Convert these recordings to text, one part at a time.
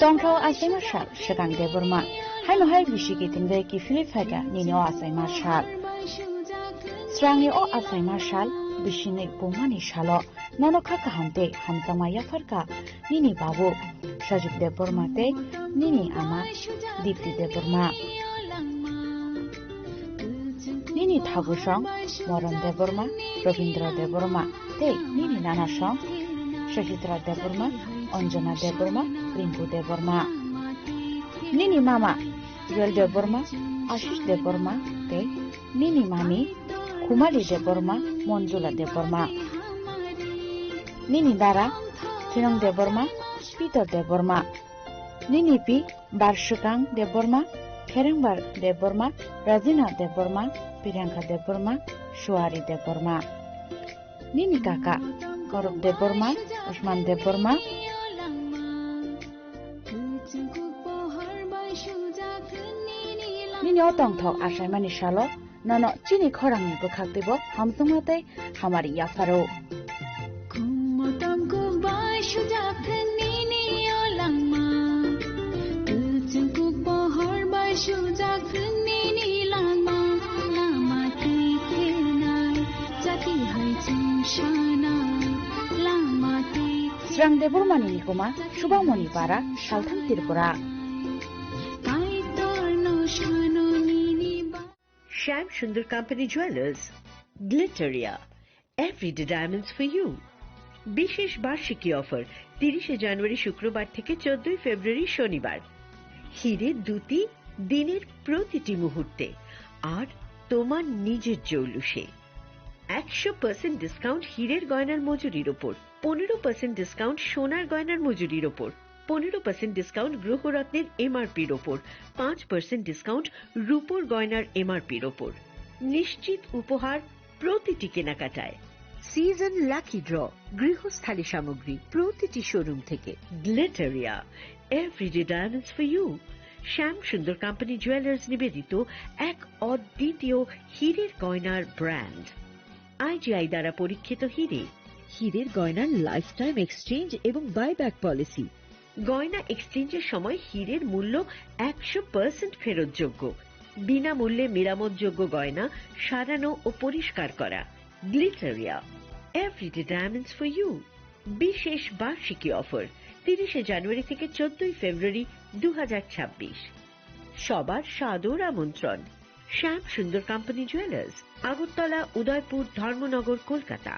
Tongthau asai marshal Shikang de Burma haino hai bishiki tingde ki Philiphaga nini o asai marshal Srangi o asai marshal bishinik bumani shalo nanoka kahante hamsama yafarka nini babu Shajuk de Burma te nini ama Dipti de Burma Nini Thagushong Moran de Burma Ravindra de Burma te nini Nanashong Shashitra de Burma Anjana de Burma Rinku de Burma Nini Mama Joel de Burma Ashish de Burma te Nini Mami Kumali de Burma Monjula de Burma Nini Dara Thinong de Burma Peter de Burma Nini Pi Barshukang de Burma Kerengbar de Burma Razina de Burma Priyanka de Burma Shuari de Burma Nini Kaka Gaurav de Burma Usman de Burma Nini Otongthau asai mani shalo nono chini khorangni bukhaktibo hamsungate hamari yafaro Srang de Burma nini kuma Shubhamoni para Shalthang Tripura Shyam Sundar Company Jewelers, Glitteria, Everyday Diamonds for You. বিশেষ বার্ষিকী offer 30 জানুয়ারি শুক্রবার থেকে 14 ফেব্রুয়ারি শনিবার। হীরের দুটি দিনের প্রতিটি মুহূর্তে আর তোমার নিজের জৌলুসে 100% ডিসকাউন্ট হীরের গয়নার মজুরির উপর, 15% ডিসকাউন্ট সোনার গয়নার মজুরির উপর, 15% ডিসকাউন্ট গ্রহরত্নের এমআরপির ওপর, 5% ডিসকাউন্ট রূপোর গয়নার এমআরপির ওপর। নিশ্চিত উপহার প্রতিটি কেনাকাটায়। সিজন লাকি ড্র গৃহস্থালী সামগ্রী প্রতিটি শোরুম থেকে। Glitteria everyday diamonds for you. Shyam Sundar company jewellers নিবেদিত এক অদ্বিতীয় হীরের গয়নার ব্র্যান্ড। আইজিআই দ্বারা পরীক্ষিত হীরে। হীরের গয়নার লাইফ টাইম এক্সচেঞ্জ এবং বাইব্যাক পলিসি। গয়না এক্সচেঞ্জের সময় হীরের মূল্য 100% ফেরতযোগ্য। বিনামূল্যে মেরামতযোগ্য গয়না সারানো ও পরিষ্কার করা। Glitteria everyday diamonds for you. বিশেষ বার্ষিকী অফার 30 জানুয়ারি থেকে 14 ফেব্রুয়ারি 2026। সবার সাদর আমন্ত্রণ। শ্যাম Sundar company jewellers, Agartala, Udaipur, Dharmanagar, Kolkata.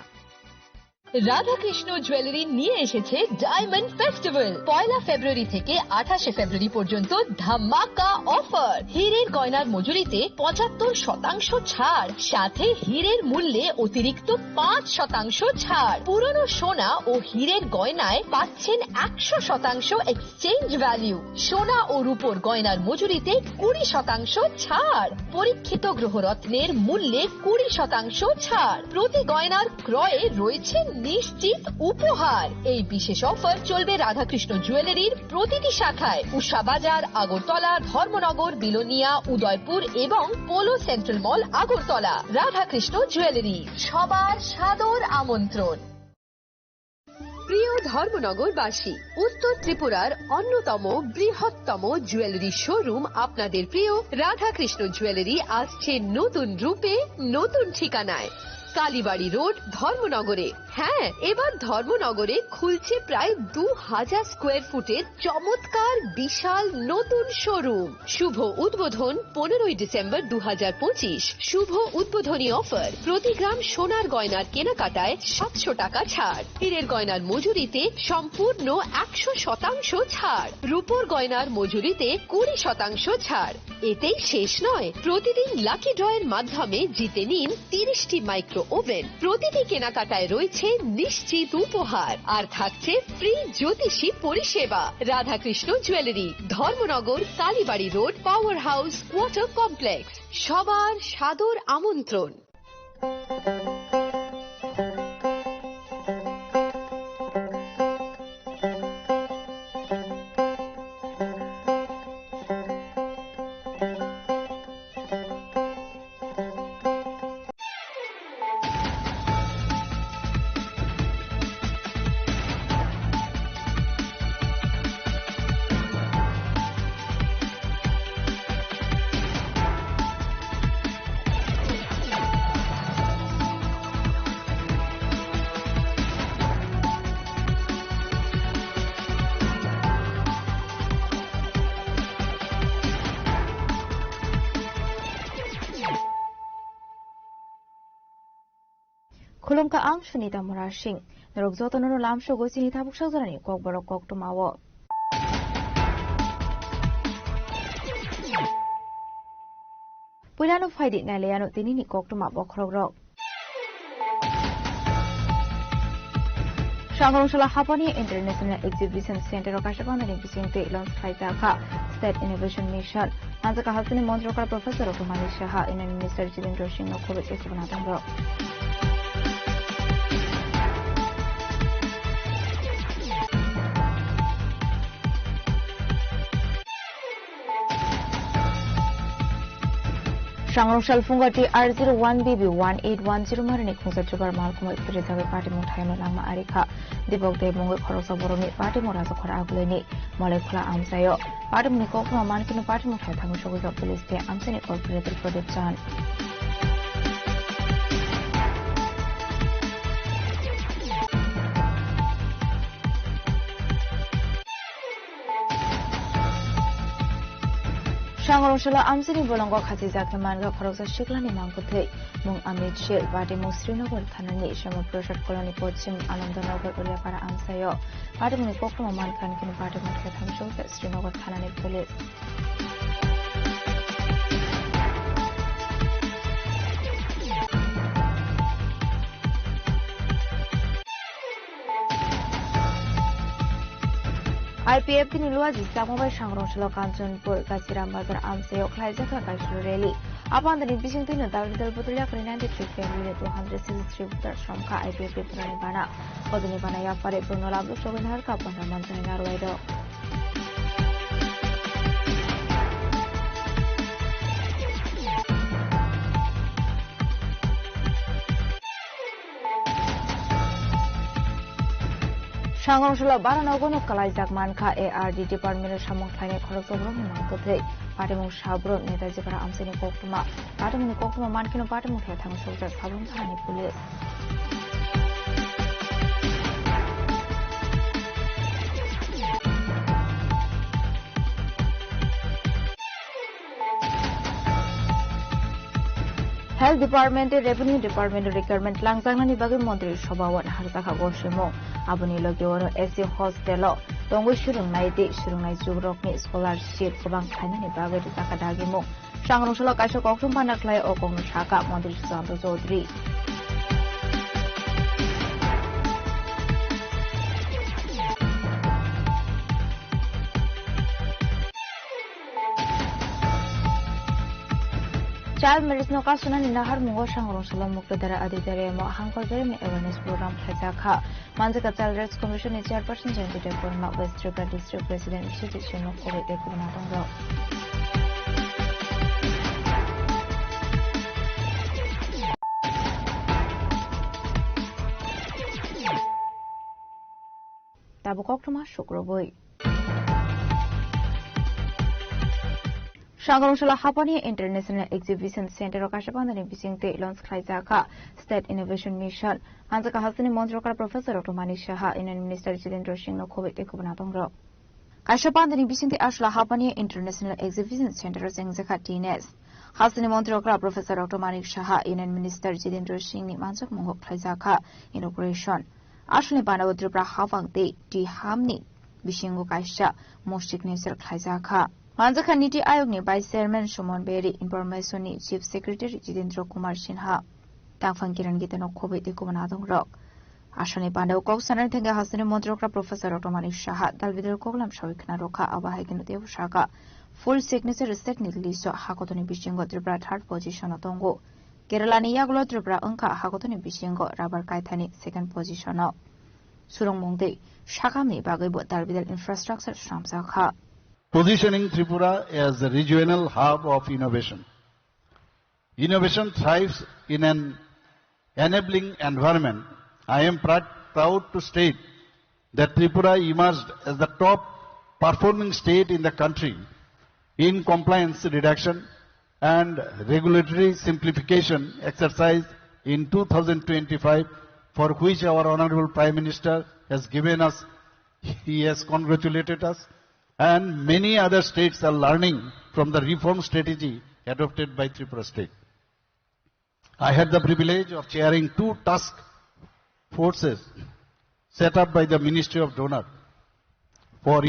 Radhakrishna jewellery নিয়ে এসেছে ডায়মন্ড ফেস্টিভ্যাল। 1 ফেব্রুয়ারি থেকে 28 ফেব্রুয়ারি পর্যন্ত ধামাকা অফার। হীরের গয়নার মজুরিতে 75% ছাড়, সাথে হীরের মূল্যে অতিরিক্ত 5% ছাড়। পুরনো সোনা ও হীরের গয়নায় পাচ্ছেন 100% এক্সচেঞ্জ ভ্যালু। সোনা ও রূপোর গয়নার মজুরিতে 20% ছাড়। পরীক্ষিত গ্রহরত্নের মূল্যে 20% ছাড়। প্রতি গয়নার ক্রয়ে রয়েছে নিশ্চিত উপহার। এই বিশেষ অফার চলবে রাধাকৃষ্ণ জুয়েলারির প্রতিটি শাখায়, উষা বাজার, আগরতলা, ধর্মনগর, বিলোনিয়া, উদয়পুর এবং পোলো সেন্ট্রাল মল, আগরতলা। রাধাকৃষ্ণ জুয়েলারি, সবার সাদর আমন্ত্রণ। প্রিয় ধর্মনগরবাসী, উত্তর ত্রিপুরার অন্যতম বৃহত্তম জুয়েলারি শোরুম আপনাদের প্রিয় রাধাকৃষ্ণ জুয়েলারি আসছে নতুন রূপে, নতুন ঠিকানায়। কালীবাড়ি রোড, ধর্মনগরে। হ্যাঁ, এবার ধর্মনগরে খুলছে প্রায় 2000 স্কোয়ার ফুটের চমৎকার বিশাল নতুন শোরুম। শুভ উদ্বোধন 15 ডিসেম্বর 2025। শুভ উদ্বোধনী অফার, প্রতি গ্রাম সোনার গয়নার কেনাকাটায় 700 টাকা ছাড়। হীরের গয়নার মজুরিতে সম্পূর্ণ 100% ছাড়। রূপোর গয়নার মজুরিতে 20% ছাড়। এতেই শেষ নয়, প্রতিদিন লাকি ড্রয়ের মাধ্যমে জিতে নিন 30টি মাইক্রো ওভেন। প্রতিটি কেনাকাটায় রয়েছে নিশ্চিত উপহার, আর থাকছে ফ্রি জ্যোতিষী পরিষেবা। Radhakrishna jewellery, Dharmanagar, Kalibari road, power house, water complex. সবার সাদর আমন্ত্রণ। Khulumka ang Sunita Murashing, Narugzotono Lamsho Gosinita Buksazani, Kokboro Kok to Mawo. Pulano Fidi Naleano Tinini Kok to Mabok. Shangronshala Hapani International Exhibition Center Kashapan and Bisinte Lons Kaitaka State Innovation Mission. Anzaka Hasani Montroka Professor of Manisha in Minister Jilindro Shino Kovic Ekubanatango. Shangronsal Fungati R01BB1810 Marani Kunsachugar Malcolm Preserve Party Mutano Lama Arika, Dibok de Mungo Korosa Boromi, Party Moraza Koragleni, Molecular Amsayo, Party Muniko from Mankin Party Mutatan Shows of Police Day, Amsani Corporated for the Chan. Shangronshala Amsini Bolongo Khazizak Manga Korosa Shiklani Mankote, Mung Amit Shil, Badi Musrinogo Kanani, Shama Project Colony Pochim, Anandanogo Uliapara Amsayo, Badi Muniko Mankan Kin Badi Mukatam shows that Srinogo Kanani Police. IPF ni luar jika mobile Shangronshala Kanchanpur Kasiram Bazar Amsayo Klaizaka Kaishur Rally. Upon the Nibishing Tin, the Butulia for 93 family 263 voters from Ka IPF Puranibana, for the Nibanaya Pare Bruno Labu Shogun Harka Pandaman and Arwaido. Shangronshala Baranogono Kalaisak Manka ARD Department Shamong Kane Korosobro Mankote, Patimung Shabro, Netazipara Amsini Koktuma, Patimuni Koktuma Mankino Patimung Hetang Soldier Sabun Kani Police. Health Department, Revenue Department requirement Langzangani Bagi Montri Shobawan Harzaka Goshimo, Abuni Logiono, SC Hostelo, Dongo Shurung Naiti, Shurungai Zugrokni, Scholarship, Kobang Kanani Baga Takadagimo, Shangronshala Kasho Kokum Panaklai Okong Shaka, Montri Santo Zodri. Child marriage no kasuna ni nahar mungo Shangronshala Mukdara Aditare Mo Hankozermi awareness program Khazaka Manzaka Child Rights Commission ni Chairperson Janti Deporma West Tripura District President Shiti Shino Kobe Ekubanatongo. Tabukokuma Shukroboi. Shangronshala Hapani International Exhibition Center Kashapan and Bisinte Lons Kaizaka State Innovation Mission. Anzaka Hasani Montroka Professor of Manisha in Minister Jilindro Shino Kovic Ekubanatongo. Kashapan and Bisinte Ashla Hapani International Exhibition Center Zengzaka Tines. Hasani Montroka Professor of Manisha in Minister Jilindro Shing Manzak Mohok Kaizaka Inauguration. Ashli Bana Tripura Havang Di Hamni Bishingo Kaisha Moshik Nesir Kaizaka. Manzaka Niti Ayogni Vice Chairman Shomon Berry, Information Chief Secretary Jitendra Kumar Sinha, Tangfang Kiran Gitano Kobe de Kumanadong Rock. Ashani Panda Kok Sanan Tenga Hasani Montroka Professor Otomani Shaha, Dalvidar Koglam Shawikna Roka, Abahagan Dev Shaka, full signature is technically so Hakotoni Bishingo Tribra third position Otongo. Keralani Yaglo Tribra Unka Hakotoni Bishingo, Rabar Kaitani second position. Surong Mongde, Shakami Bagabo Dalvidar Infrastructure Shamsaka. Positioning Tripura as a regional hub of innovation. Innovation thrives in an enabling environment. I am proud to state that Tripura emerged as the top performing state in the country in compliance reduction and regulatory simplification exercise in 2025, for which our Honorable Prime Minister has given us, he has congratulated us. And many other states are learning from the reform strategy adopted by Tripura state. I had the privilege of chairing two task forces set up by the Ministry of Donor for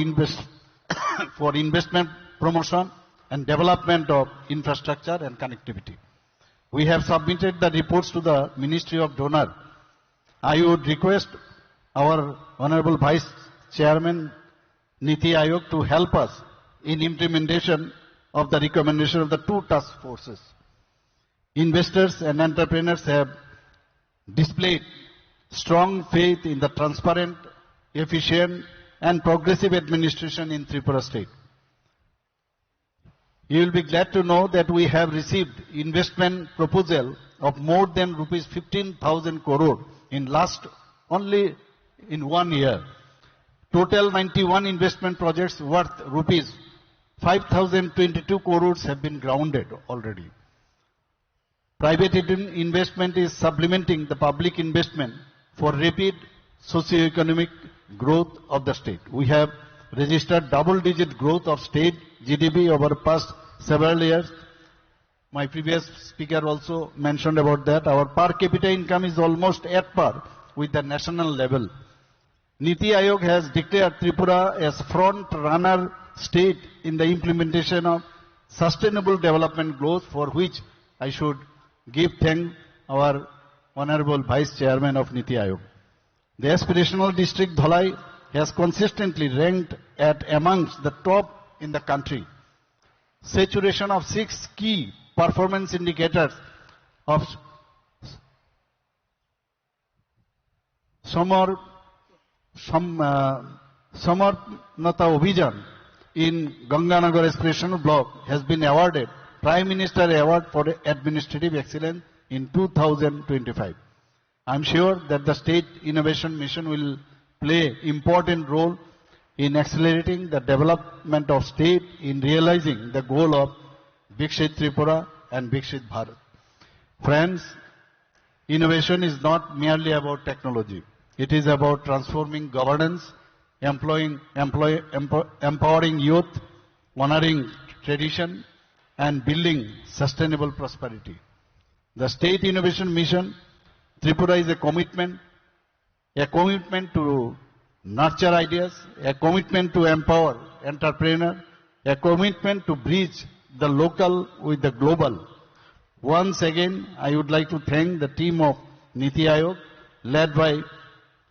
investment promotion and development of infrastructure and connectivity. We have submitted the reports to the Ministry of Donor. I would request our Honorable Vice Chairman Niti Aayog to help us in implementation of the recommendation of the two task forces. Investors and entrepreneurs have displayed strong faith in the transparent, efficient and progressive administration in Tripura state. You will be glad to know that we have received investment proposal of more than rupees 15,000 crore in only in 1 year. Total 91 investment projects worth rupees 5,022 crores have been grounded already. Private investment is supplementing the public investment for rapid socio-economic growth of the state. We have registered double-digit growth of state GDP over past several years. My previous speaker also mentioned about that. Our per capita income is almost at par with the national level. Niti Aayog has declared Tripura as front runner state in the implementation of sustainable development goals, for which I should give thanks our Honorable Vice Chairman of Niti Aayog. The aspirational district Dhalai has consistently ranked at amongst the top in the country. Saturation of 6 key performance indicators of Samarnata Abhijan in Ganganagar Aspirational Block has been awarded Prime Minister Award for Administrative Excellence in 2025. I am sure that the State Innovation Mission will play important role in accelerating the development of state in realizing the goal of Viksit Tripura and Viksit Bharat. Friends, innovation is not merely about technology. It is about transforming governance, empowering youth, honoring tradition, and building sustainable prosperity. The State Innovation Mission, Tripura is a commitment to nurture ideas, a commitment to empower entrepreneurs, a commitment to bridge the local with the global. Once again, I would like to thank the team of Niti Aayog, led by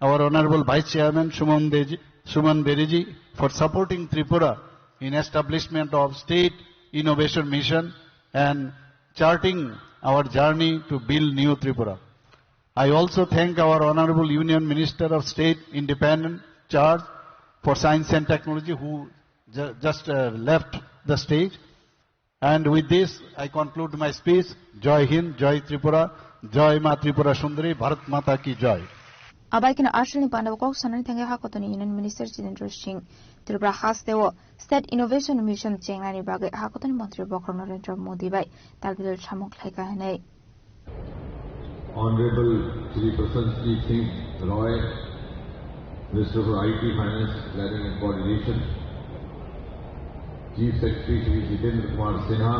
our Honorable Vice Chairman Suman Beriji, for supporting Tripura in establishment of State Innovation Mission and charting our journey to build new Tripura. I also thank our Honorable Union Minister of State Independent Charge for Science and Technology, who just left the stage. And with this, I conclude my speech. Jai Hind, Jai Tripura, Jai Ma Tripura Sundari, Bharat Mata ki Jai. Abaikina Ashley Pandavok Sanani Tanga Hakotoni Union Minister Jitendra Singh Tripura Hastewo State Innovation Mission Chenglani Bagai Hakotoni Mantri Bokar Narendra Modi Bai Talgil Chamok Laika Hane. Honorable Shri Prasanji Singh Roy, Minister for IT, Finance, Planning and Coordination, Chief Secretary Shri Jitendra Kumar Sinha,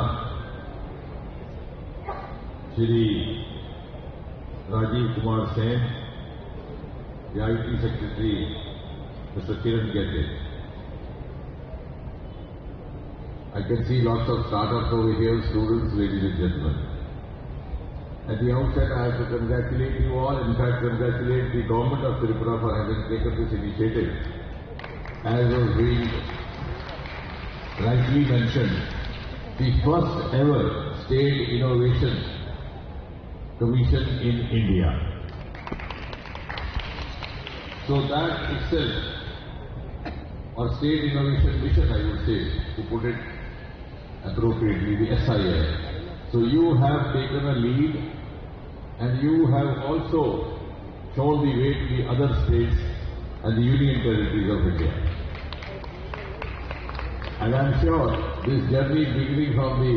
Shri Rajiv Kumar Sen, the IT Secretary Mr. Kiran Gete. I can see lots of startups over here, students, ladies and gentlemen. At the outset, I have to congratulate you all, in fact congratulate the government of Tripura for having taken this initiative. As was being rightly mentioned, the first ever State Innovation Commission in India. So that itself, or State Innovation Mission I would say, to put it appropriately, the SIM. So you have taken a lead and you have also shown the way to the other states and the union territories of India. And I am sure this journey beginning from the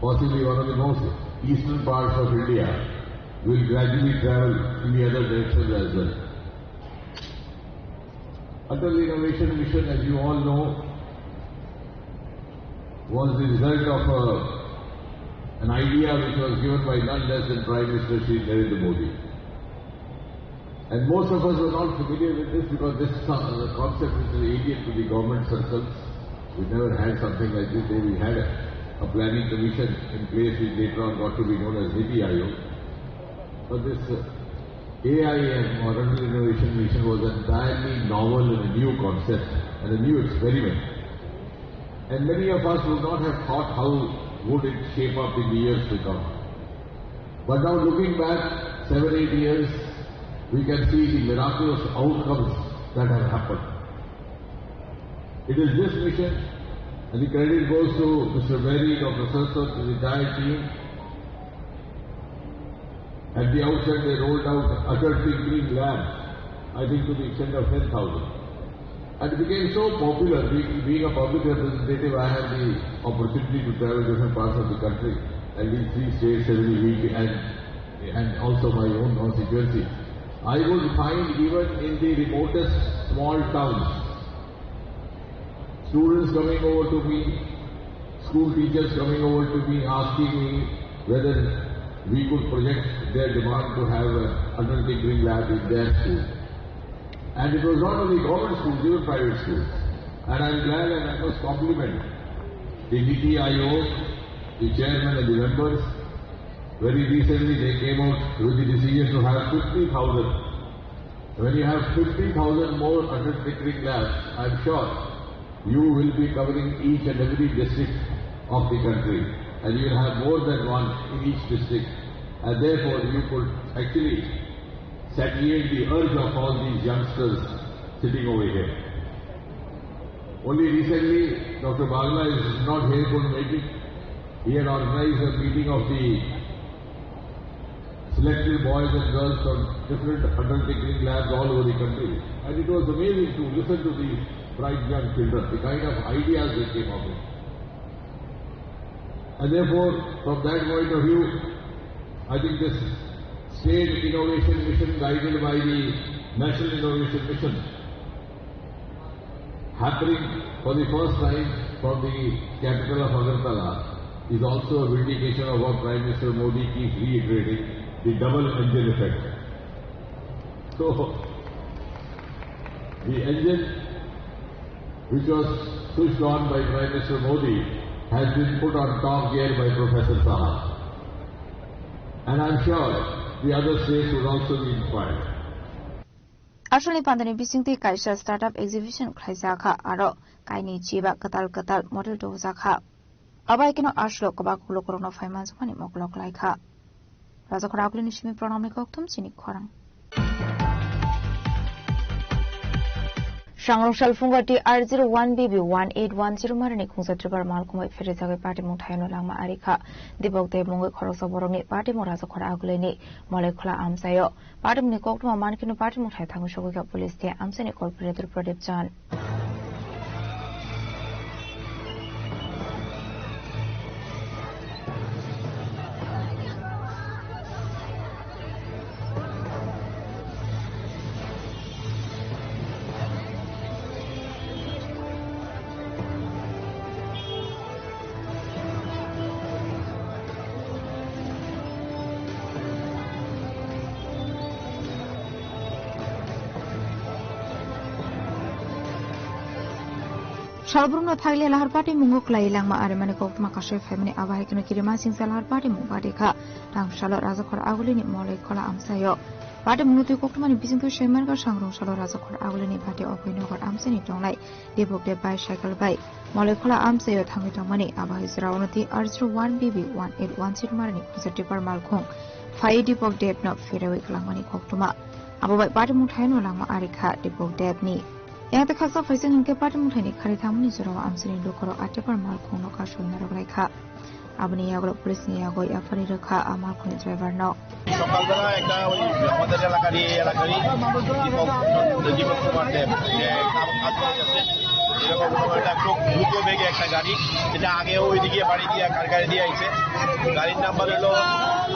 possibly one of the most eastern parts of India will gradually travel in the other directions as well. Atal Innovation Mission, as you all know, was the result of an idea which was given by none less than Prime Minister Shri Narendra Modi. And most of us were not familiar with this because this concept is alien to the government circles. We never had something like this. We had a planning commission in place which later on got to be known as NITI Aayog. But this AIM or Rural Innovation Mission was an entirely novel and a new concept and a new experiment. And many of us would not have thought how would it shape up in the years to come. But now looking back 7-8 years, we can see the miraculous outcomes that have happened. It is this mission, and the credit goes to Mr. Berry, Dr. Sarswat, the entire team. At the outset, they rolled out Atal Tinkering Labs, I think to the extent of 10,000. And it became so popular. Being a public representative, I had the opportunity to travel different parts of the country, at least 3 states every week, and also my own constituency. I would find even in the remotest small towns, students coming over to me, school teachers coming over to me, asking me whether we could project their demand to have an Atal Tinkering Lab in their school. And it was not only government schools, even private schools. And I'm glad and I must compliment the NITI Aayog, the chairman and the members. Very recently they came out with the decision to have 50,000. When you have 50,000 more Atal Tinkering Labs, I'm sure you will be covering each and every district of the country. And you will have more than one in each district. And therefore you could actually satiate the urge of all these youngsters sitting over here. Only recently, Dr. Bagla is not here to make it. He had organized a meeting of the selected boys and girls from different Atal Tinkering Labs all over the country. And it was amazing to listen to these bright young children, the kind of ideas they came up with. And therefore, from that point of view, I think this State Innovation Mission guided by the National Innovation Mission, happening for the first time from the capital of Agartala, is also a vindication of what Prime Minister Modi keeps reiterating, the double engine effect. So, the engine which was switched on by Prime Minister Modi has been put on top gear by Professor Saha. And I'm sure the other states would also be inspired. Actually, Pandani Bisingti Kaisha Startup Exhibition Kaisaka Aro Kaini Chiba Katal Model to Zaka. Abakino Ashlo Kobakulo Corona 5 months when it mock like her. Razakarakulishimi pronomicoctum cynic Korang. Shangrong Fungati R01BB1810 Marani Kunsa Tribar Malcolm Ferrizaga Party Mutano Lama Arika, Debok de Mungo Korosa Boroni, Party Moraza Koraguleni, Molecular Amsayo, Party Nikokma Mankino Party Mutatan Shoga Police, Amseni Corporator Product John. Shalbruna Thailand Lahar Party Mungo Klailang Ma Aramani Kokma Kashe Family Avahikino Kirima Singsa Lahar Party Mubadika, Tang Shalot Razakor Agulini Mole Kola Amsayo. Party Mutu Kokman Bising to Shaman Shangrong Shalot Razakor Agulini Party of Winogor Amsani Tonglai, Debok de Bai Shackle Bay, Molecular Amsayo Tangitomani, Abahis Raunati R01BB1810 Marani, Kusatipar Malkong, Fai Depok Deb not Federal Lamani Koktuma, Ababai Party Mutano Lama Arika, Depok Debni. Yang terkasa faisal ke parti muthani khari thamuni surawa amsini lokoro atepar mal khono ka shulna roglaikha abni yagro police ni yago afari rakha amal khoni driver no সকালবেলা একটা ওই আমাদের এলাকারই দীপক কুমার দেব কাজ করতেছে এরকম একটা খুব দ্রুত বেগে একটা গাড়ি যেটা আগে ওইদিকে বাড়ি দিয়ে গাড়ি দিয়ে আইছে গাড়ির নাম্বার হলো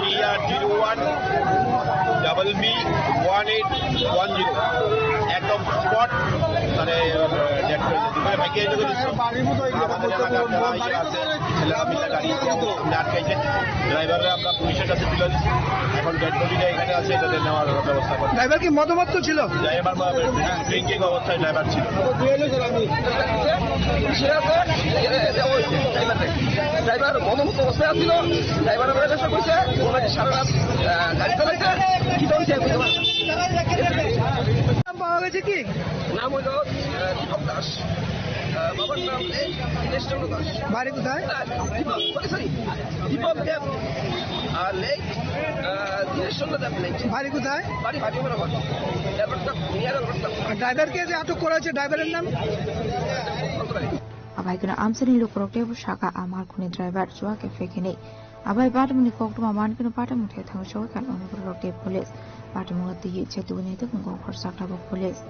PR01 BB1810 একদম স্পট মানে বাইকে ঢুকে দিচ্ছে আমাদের এলাকার যারা ইয়ে আছে ছেলেরা মিলে গাড়ি সামনে আটকাইছে ড্রাইভাররা আমরা পুলিশের কাছে তুলে দিচ্ছি এখন ডেড বডিটা এখানে আছে এটাতে নেওয়ার ব্যবস্থা করছি ড্রাইভার কি মদমত্ত ছিল ড্রাইভার ড্রিঙ্কিং অবস্থায় ড্রাইভার ছিল ড্রাইভার মদমত্ত অবস্থায় ছিল ড্রাইভারের চেষ্টা করছে ওনাকে সারা রাত গাড়ি চালাইছে কি চলছে পাওয়া গেছে কি নাম হইল দীপক দাস বাবার নাম দীনেশ চন্দ্র দাস বাড়ি কোথায় দীপক দেব আর লেক দীনেশ চন্দ্র দেব লেক বাড়ি কোথায় বাড়ি বরাবর ড্রাইভারকে যে আটক করা হয়েছে ড্রাইভারের নাম abaikuna amsani lukorokte shaka amar khuni driver chuake fekene abai badmuni koktuma mankinu patamuthe thangshok kan onukorokte police patamungati chetubuni te kungo khorsakta bo police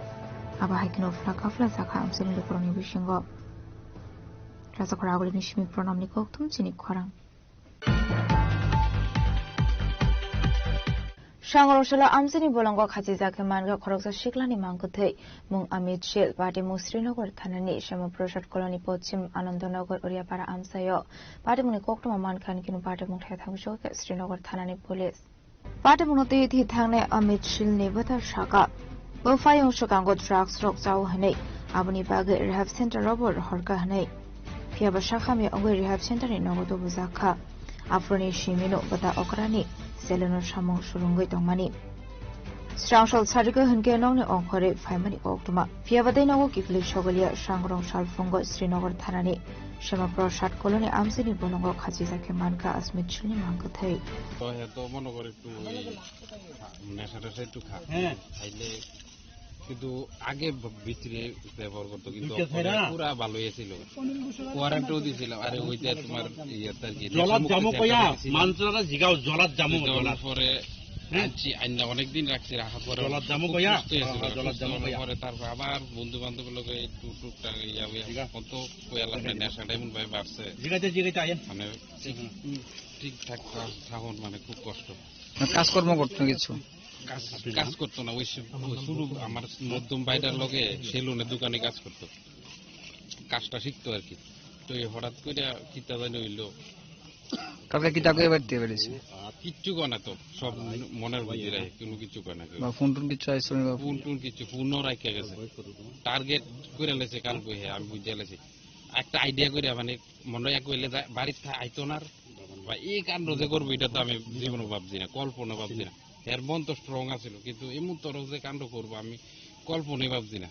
abaikino flakafla sakha amsani lukoroni bishingo rasakora gulini shimi pronamni koktum chini khorang Shangoroshala amsani bolongo khaji jake manga khoroksa shiklani mangkuthei mung Amit Shil party mung Srinagar thanani Shama Prasad colony Pochim Anandanagar Oriapara amsayo party muni koktuma mankhan kinu party mung thai thangshok Srinagar thanani police party mung te thi thangne Amit Shil ne bata shaka bofayong shokango drugs rok jaw hanei abuni bage rehab center robor horka hanei phiaba shakha me ongoi rehab center ni nogodo buzakha afroni shimino bata okrani Seleno Shamong Shurungoi Dongmani. Strangshol Sariko Hunke Nong Onkore, Family Oktuma. Fiavade Nogo Kifli Shogalia, Shangrong Shalfungo, Srinagar Thanani, Shama Prasad Colony, Amsini Bolongo, Kazizake Manka, as Mitchell Mankote. So I had to monogore to National to Kat. কিন্তু আগে ভিতরে ব্যবহার করতো কিন্তু পুরা ভালো হয়েছিল quarantine দিছিল আরে ওইটা তোমার ইয়াটা কি জলাত জামো কইয়া মানচরা জিগাও জলাত জামো জলাত পরে আনছি আইনা অনেক দিন রাখছি রাখার পরে জলাত জামো কইয়া জলাত জামো পরে তারপর আবার বন্ধু বান্ধব লগে টুকটাক ইয়া কত কইয়া লাগবে নেশাটা এমন ভাবে বাড়ছে জিগাইতে আইন মানে ঠিকঠাক থাকুন মানে খুব কষ্ট কাজকর্ম করতে কিছু কাজ করতো না ওই শুরু আমার মধ্যম ভাইটার লগে সেলুনের দোকানে কাজ করতো কাজটা শিখতো আর কি তো হঠাৎ করে কিতা জানি হইলো কালকে কিতা কই বাইতে পেরেছে কিচ্ছু কয় না তো সব মনের মধ্যে রাখে কোনো কিছু কয় না ফোন টোন কিছু আইছো না ফোন কিছু ফোনও রাখে গেছে টার্গেট করে লেছে কাল কই আমি বুঝে লেছি একটা আইডিয়া করে মানে মনে এক কইলে বাড়িতে আইতো না বা এই কাণ্ড যে করবো এটা তো আমি জীবনে ভাবছি না কল্পনা ভাবছি না এর মন তো স্ট্রং আছিল কিন্তু এমন তরফ যে কাণ্ড করবো আমি কল্পনাই ভাবছি না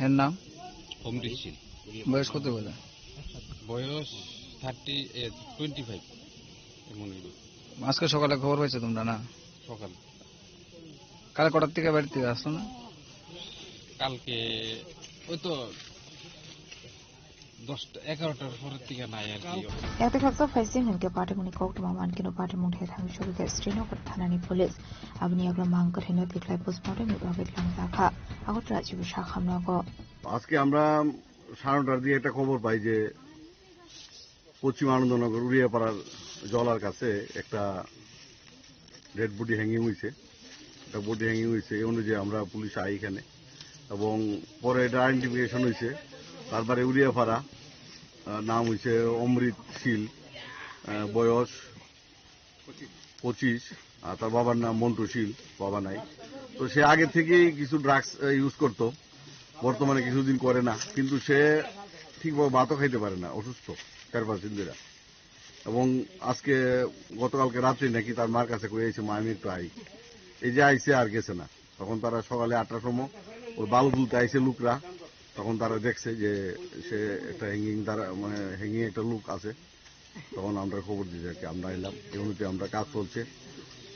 এর নাম অমৃত শীল বয়স কত বলে বয়স 25 এমন আজকে সকালে খবর পাইছো তোমরা না সকাল কাল কটার থেকে বাড়িতে আসলো না কালকে ওই তো 10-11টার পরের থেকে নাই আর কি Yakta khaksa faising hunke party muni koktuma mankinu party mung thai thangshok Srinagar thanani police abni agla mangkar hina tiklai postmortem বিভাগের লাংজাখা আগরতলা জিবি শাখামনগর আজকে আমরা 9:30টার দিকে একটা খবর পাই যে পশ্চিম আনন্দনগর উড়িয়াপাড়ার জলার কাছে একটা ডেড বডি হ্যাঙ্গিং হয়েছে এই অনুযায়ী আমরা পুলিশ আই এখানে এবং পরে এটা আইডেন্টিফিকেশন হয়েছে তারপরে উড়িয়াপাড়া নাম হয়েছে অমৃত শীল বয়স 25 আর তার বাবার নাম মন্টু শীল বাবা নাই তো সে আগে থেকেই কিছু ড্রাগস ইউজ করতো বর্তমানে কিছুদিন করে না কিন্তু সে ঠিকভাবে ভাতও খাইতে পারে না অসুস্থ 4-5 দিন ধরে এবং আজকে গতকালকে রাত্রে নাকি তার মার কাছে কয়ে এসে মা আমি একটু আই এই যে আইসে আর গেছে না তখন তারা সকালে 8টার সময় ওই বালু তুলতে আইসে লোকরা তখন তারা দেখছে যে সে একটা হ্যাঙ্গিং দ্বারা মানে হ্যাঙ্গিং একটা লুক আছে তখন আমরা খবর দিয়েছি আর কি আমরা এলাম এই অনুযায়ী আমরা কাজ চলছে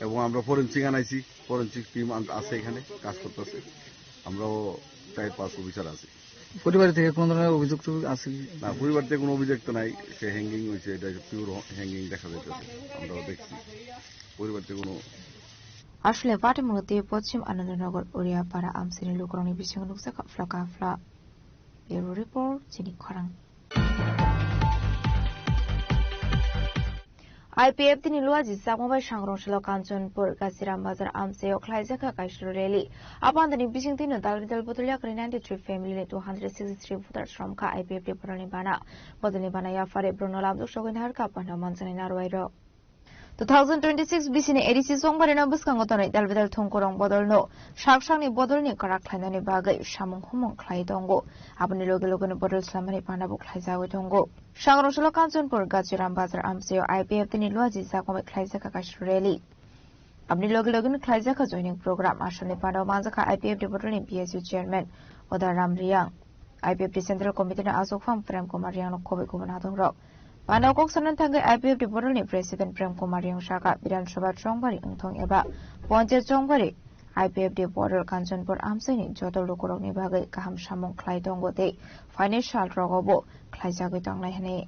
এবং আমরা ফরেন্সিক আনাইছি ফরেন্সিক টিম আছে এখানে কাজ করতেছে আমরাও 4-5 অফিসার আছি পরিবার থেকে কোন ধরনের অভিযোগ আছে না পরিবার থেকে কোনো অভিযোগ তো নাই সে হ্যাঙ্গিং হয়েছে এটা পিওর হ্যাঙ্গিং দেখা যাইতেছে আমরাও দেখছি পরিবার থেকে কোনো আসলে party mung te Pochim Anandanagar Oriapara amsini lukroni bising nuksa flakafla Bureau Report Chini Khorang IPF tini luaji sakmabai sangrongshalo Kanchanpur Gaziram Bazar Amseo Klaizaka Kaishro Rally. Upon the Nibishing Tino Dalvidal Botulia 93 family 263 voters from Ka IPF Depornibana. Botanibana Yafare Bruno Labdo Shogun Harka Panda Manzani Narwairo. 2026 bisini edisi songbarina buskangotonai dalvidal thongkorong bodolno shaksangni bodolni karak khlainani bagai samung humong khlai dongo aboni loge bodol slamani panabu khlaijago dongo sangrongshalo Kanchanpur Gaziram Bazar Amseo IPF tini luaji sakome khlaijaka kashreli aboni loge khlaijaka joining program asani panaw manjaka IPF bodolni PSU chairman Oda Ramriang IPF Central Committee na Asokfam Prem Kumar Yang no khobe kubana dongrok Panakok sanan tanggai IPF Deporni President Prem Kumar Yang Shaka Bidan Sobat Chongbari Ungthong Eba Ponche Chongbari IPF Deporter Kanchanpur Amseni Jotol Lokorokni Bagai Kaham Samung Klai Dongote Financial Rogobo Klai Jagoi Tonglai Hene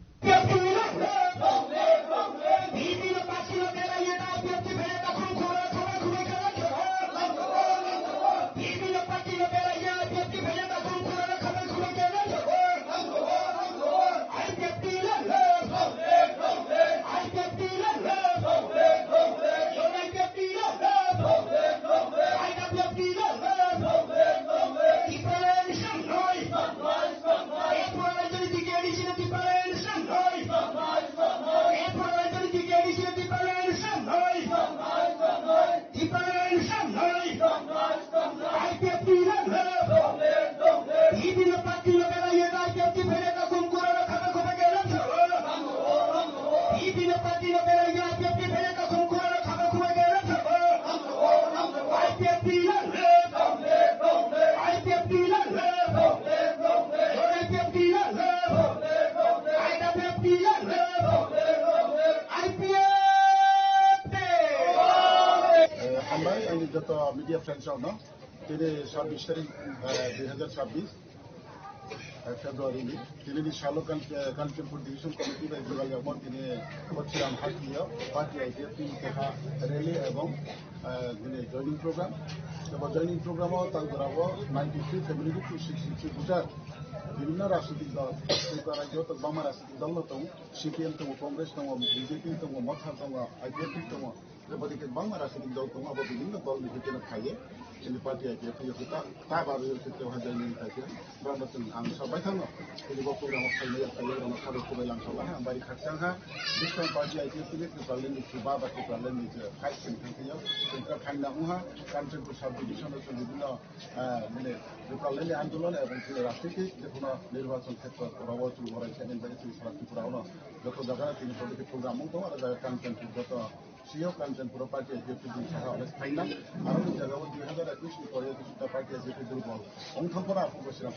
media friends are no today 26 তারিখ 2026 February তিনি দি শালকান Kanchanpur division committee বা যোগাযোগ এবং তিনি বছিলাম হাকিও party idea তিনি দেখা rally এবং তিনি জয়নিং প্রোগ্রাম এবং জয়নিং প্রোগ্রামও তার ধরাবো 93 ফ্যামিলি টু 63 ভোটার বিভিন্ন রাজনৈতিক দল রাজ্য তো বামা রাজনৈতিক দল দं সিপিএম दं কংগ্রেস दं বিজেপি दं মথা दं আইপিএফ दं बेबायदि बांला राजनैतिक दल दं आरो বিভিন্ন दलनि गेजेराव थायो जोंनि पार्टी आइडिया फैयो दा बारो बेवहाय जायनि थाखाय ब्राह्मण आं साबाय थाङो जोंनि प्रग्रामाव थायो रावनो साबायखर लांसावलाय आं बारि खाथियावहा बिस्तान पार्टी आइडिया फैयो ट्रिपालनि सुबा बा ट्रिपालनि फाइभ सेन्टारयाव सेन्टार थांनांगौहा कान्ट्रिपुर साब डिभिजनाव जों বিভিন্ন মানে ट्रिपालनि आन्दोलन এবং राजनीतिक जेखुनु निर्वाचन क्षेत्रफोराव जों अरायसम जों सारात्रिपुरावनो যত জায়গায় তিনি পলিটিক প্রোগ্রাম दं आरो कान्ट्रिपुर যত सियो कांचनपुर पार्टी आइडिया साहा फाइना आरो जायगायाव 2021 परे दुटा पार्टी आइडिया दुर्बल अंथंफोरा गसिरां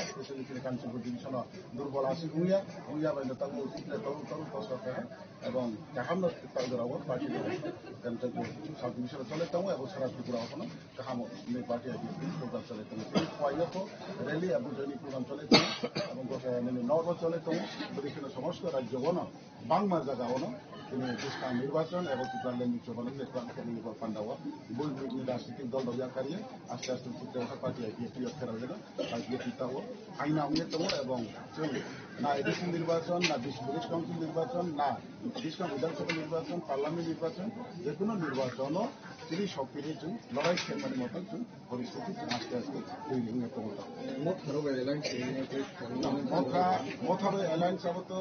स्पेशली कांचनपुर डिविजन दुर्बल आसि हुइया बायनो तांगो उचित तरु पस्ताफे এবং गाहामनो तागराव पार्टी कांचनपुर साब डिविजन चले दं এবং सारा त्रिपुराव कोन गाहाम ने पार्टी आइडिया प्रोग्राम चले दं फाइनाखौ रैली এবং जयनी प्रोग्राम चले दं এবং गसे नर्व चले दं बदिखनो समस्त राज्यवनो बांमा जागावनो তিনি দেশটা নির্বাচন এবং ত্রিপুরাল্যান্ড চলমান ক্ষেত্রে পান্ডাওয়া বৈদ্যুতিক রাজনৈতিক দল দলিয়াকারী আস্তে আস্তে চিত্রভাষা পার্টি আইপিএফ ফেরাল গেল আইপিএফ তাও আইনা আমলে দङ এবং जों না এডিসি নির্বাচন না ভিলেজ কাউন্সিল নির্বাচন না ডিস্ট্রিক্ট বিধানসভা নির্বাচন পার্লামেন্ট নির্বাচন যে কোনো নির্বাচনও তিনি সক্রিয় जों লড়াই খেলমানি মতন जों পরিস্থিতি আস্তে আস্তে তৈরি হয়ে পড়ল মথাবে অ্যালায়েন্স আবতো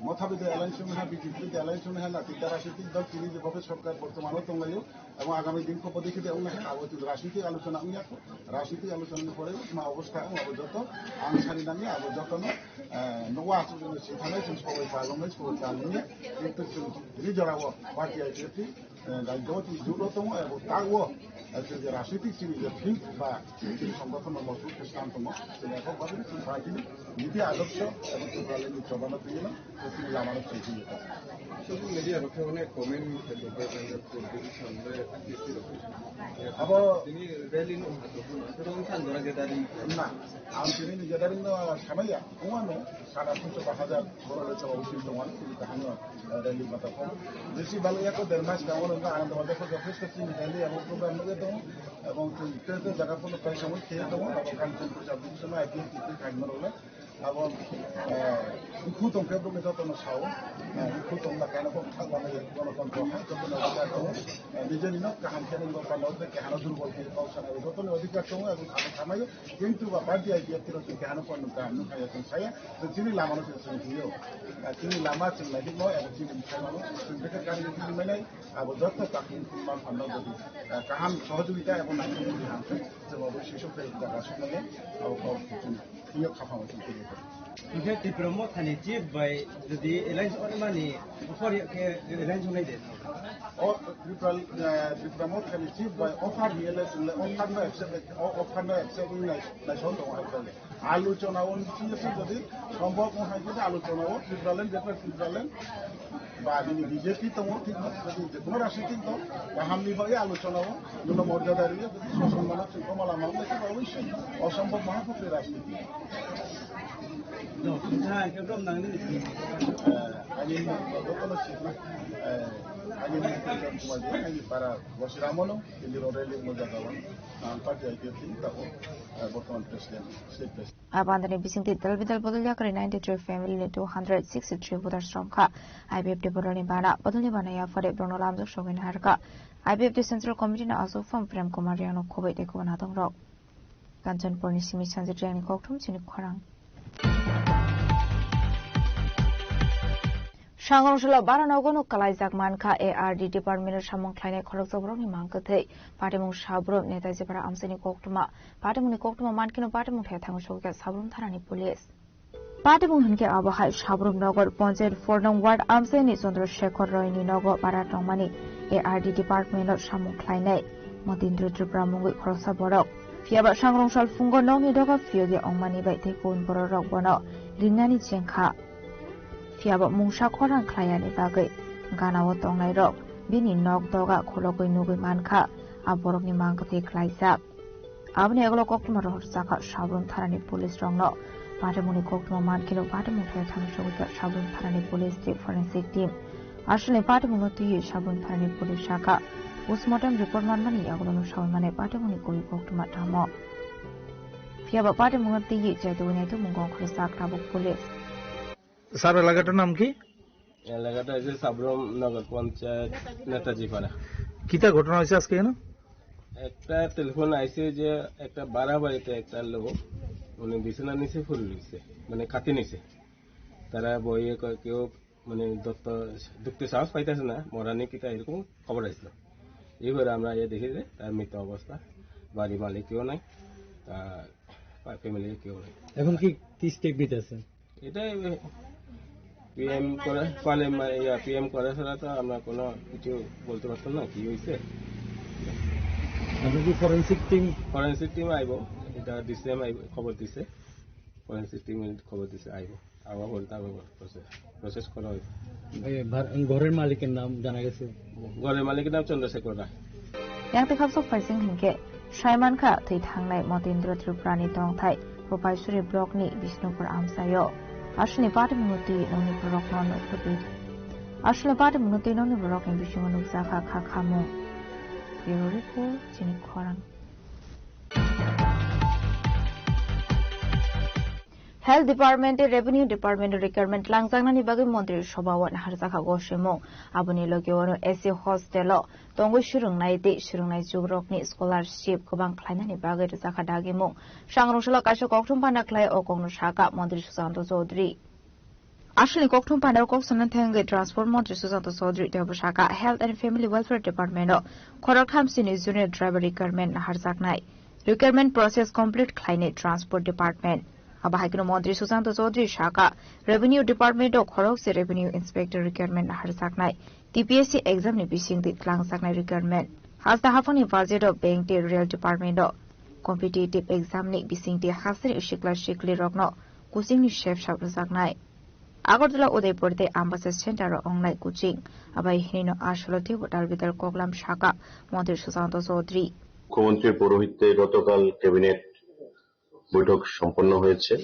মথাবে অ্যালায়েন্স में বিজেপি অ্যালায়েন্স में না তিনটা রাজনৈতিক দল তিনি যেভাবে সরকার বর্তমানেও দंगायो এবং আগামী দিনকে পদক্ষেপ উন্নয়ন আবো রাজনৈতিক আলোচনা উন্নয়ন রাজনৈতিক আলোচনার পরে মা অবস্থা আবো যত আনসারি নামে আবো যতনো নওয়া जों सिथानाय जों सबाय पागोमै सबाय पागोमै কিন্তু जों रिजराव पार्टी आइडिया राজ্যও জুড়ো दङ এবং তাও যে রাজনৈতিক চিনি যে ফিল্ড বা চিনি সংগঠন মজবুত স্থান दङ जों এককভাবে পার্টিनि নীতি আদর্শ এবং ত্রিপুরাল্যান্ড চলমান দিন তিনি লামানো চাইছি শুধু মিডিয়া রক্ষণে কমেন্ট अब ini rally no terus sandora gedari na am ini ni gedari no samaya umano sana punto bahajar boro lecho usil tongan ini kahano rally mata ko besi balo ya ko dermas kawono na ando mata ko যথেষ্ট চিনি rally এবং programme লগে তো এবং তেতে জায়গা পলো প্রায় সময় খেয়ে তো এবং কাঞ্চনপুর সাব ডিভিশন আইপিএফ টিপি খাইমরলে এবং ইখু তংকে দমে যতন সাও ইখু তংলা কেন থাকবানো গণতন্ত্র হয় যতন অধিকার দম নিজের নিন কাহান কেন গণতন্ত্র কেহানো দুর্বলকে কৌশল যতন অধিকার দম এবং আমি খামাইও কিন্তু বা পার্টি আইডিয়া তিরো কেহানো পণ্য কাহানো খাইয়া তুমি ছায়া চিনি লামানো চিনি চিনি লামা চিনলাই দিব এবং চিনি মিশাইমানো চিন্তাকে কারণে চিনি মেলাই এবং যত তাকে কুম্বার ফান্ডাও যদি কাহান সহযোগিতা এবং নাগরিক হামছে যে অবশ্যই সব জায়গা সঙ্গে ইয়ে খাফানো চিন্তা করে Kita dipromo tani chip by the alliance on money before alliance on it. Or promote can achieve by offer accepting national আলোচনা যদি সম্ভব হয় যদি আলোচনা ফিডারল্যান্ড যেটা ফিডারল্যান্ড বা বিজেপি তো ঠিক না যদি যে কোনো রাজনীতি তো হামলি ভাবে আলোচনাও জন্য মর্যাদা দিয়ে যদি সুসম্মান কমলা মামলা অবশ্যই অসম্ভব মহাপুত্রের রাজনীতি para Wasiramono, el Rorelli Mojagawan, Party IPF, Botan President, State President. Abandani bising ti dalbidal bodolya kare 93 family ne 263 voters from ka IPF de bodolni bana ya fare brono lamjok shogin harka IPF de central committee na aso from Prem Kumar Yano khobai de ko na dong ro Kanchan Porni Simi Sanjit Jani Kokthum Chini Khorang Shangrongshula Baranogono Kalaizak Manka ARD Department Shamong Kleine Khoroksobroni Mankate Patimung Shabro Netaji Para Amseni Koktuma Patimuni Koktuma Mankino Patimung Thang Shoga Sabrum Tharani Police Patimung Hinke Abahai Shabrum Nogor Ponjet Fornong Ward Amseni Sondro Shekhar Royni Nogo Baratongmani ARD Department Shamong Kleine Modindru Tripramung Khoroksaborok Fiaba Shangrongshal Fungo Nongi Doga Fioge Ongmani Bai Tekun Bororok Bono Linani Chenka Fiaba Mungsha Korang Klayani Bagai Ganawa Tongai Rok Bini Nog Doga Kologoi Nugui Manka Aborok ni Mankate Klaizak Abne Eglo Koktuma Rohsaka Shabrun Tharani Police Rongno Patamuni Koktuma Mankilo Patamun Thang Shogita Shabrun Tharani Police State Forensic Team Ashle Patamun Ti Shabrun Tharani Police Shaka Postmortem Report Manmani Agolo Shawmane Patamuni Koi Koktuma Tamo Fiaba Patamun Ti Jaduni to Mungong Krisak Rabok Police sir এলাকাটার নাম কি এলাকাটা হচ্ছে সাবরম নগর পঞ্চায়েত নেতাজি পাড়া কিটা ঘটনা হয়েছে আজকে কেন একটা টেলিফোন আইছে যে একটা বাড়াবাড়িতে একটা লোক উনি বিছানার নিচে ফুল দিচ্ছে মানে খাতে নিচে তারা বইয়ে কেউ মানে ঢুকতে সাহস পাইতেছে না মরানি কিটা এরকম খবর আসছিল এইবারে আমরা দেখি যে তার মৃত অবস্থা বাড়ি মালিক কেউ নাই ফ্যামিলি কেউ নাই এখন কি স্টেপ নিতেছে এটাই পিএম করা ছাড়া তো আমরা কোনো কিছু বলতে পারতাম না কি হয়েছে ফরেন্সিক টিম আইব এটা ডিসিএম খবর দিছে ফরেন্সিক টিম খবর দিছে আইব আবার বলতে প্রসেস করা হয়েছে ঘরের মালিকের নাম জানা গেছে ঘরের মালিকের নাম চন্দ্রশেখর রায় Yang Khapsok Faising Hinke Shaiman Kha Thai Thangnai Motindra Triprani Tongthai Propaisuri Block ni Bishnupur Amsayo Ashni Patamunuti Noni Borok Nono Puti Ashni Patamunuti Noni Borok in Bishumanu Zaka Khakamu Yuriko Chini Khorang Health Department Revenue Department requirement langjangnani bagi Montri Shobawan Harzaka Goshimo Abuni Logiwano SC Hostelo Tongo Shurungnai de Shurungnai Jugrokni Scholarship Kubang Klainani bagi Zaka Dagimo Shangrongshalo Kasho Koktum Pana Klai Okong Shaka Montri Susanto Sodri Ashli Koktum Pana Koksunan Tenge Transport Montri Susanto Sodri Debushaka Health and Family Welfare Department Korokam Sini Junior Driver Requirement Harzaknai Requirement Process Complete Klaini Transport Department Abahakino Montri Susanto Sodri Shaka Revenue Department of Khorokse Revenue Inspector Requirement Harsaknai TPSC exam ni bising di Klangsaknai Requirement Hasta Hafani Budget of Bank de Real Department of Competitive Exam ni bising di Hasri Shikla Shikli Rokno Kusing ni Chef Shop Saknai Agartala Udaipur de Ambassador Center Online Coaching Abai Hino Ashlote Hotel Vidal Koklam Shaka Montri Susanto Sodri মুখ্যমন্ত্রীর পৌরোহিত্যে গতকাল cabinet বৈঠক সম্পন্ন হয়েছে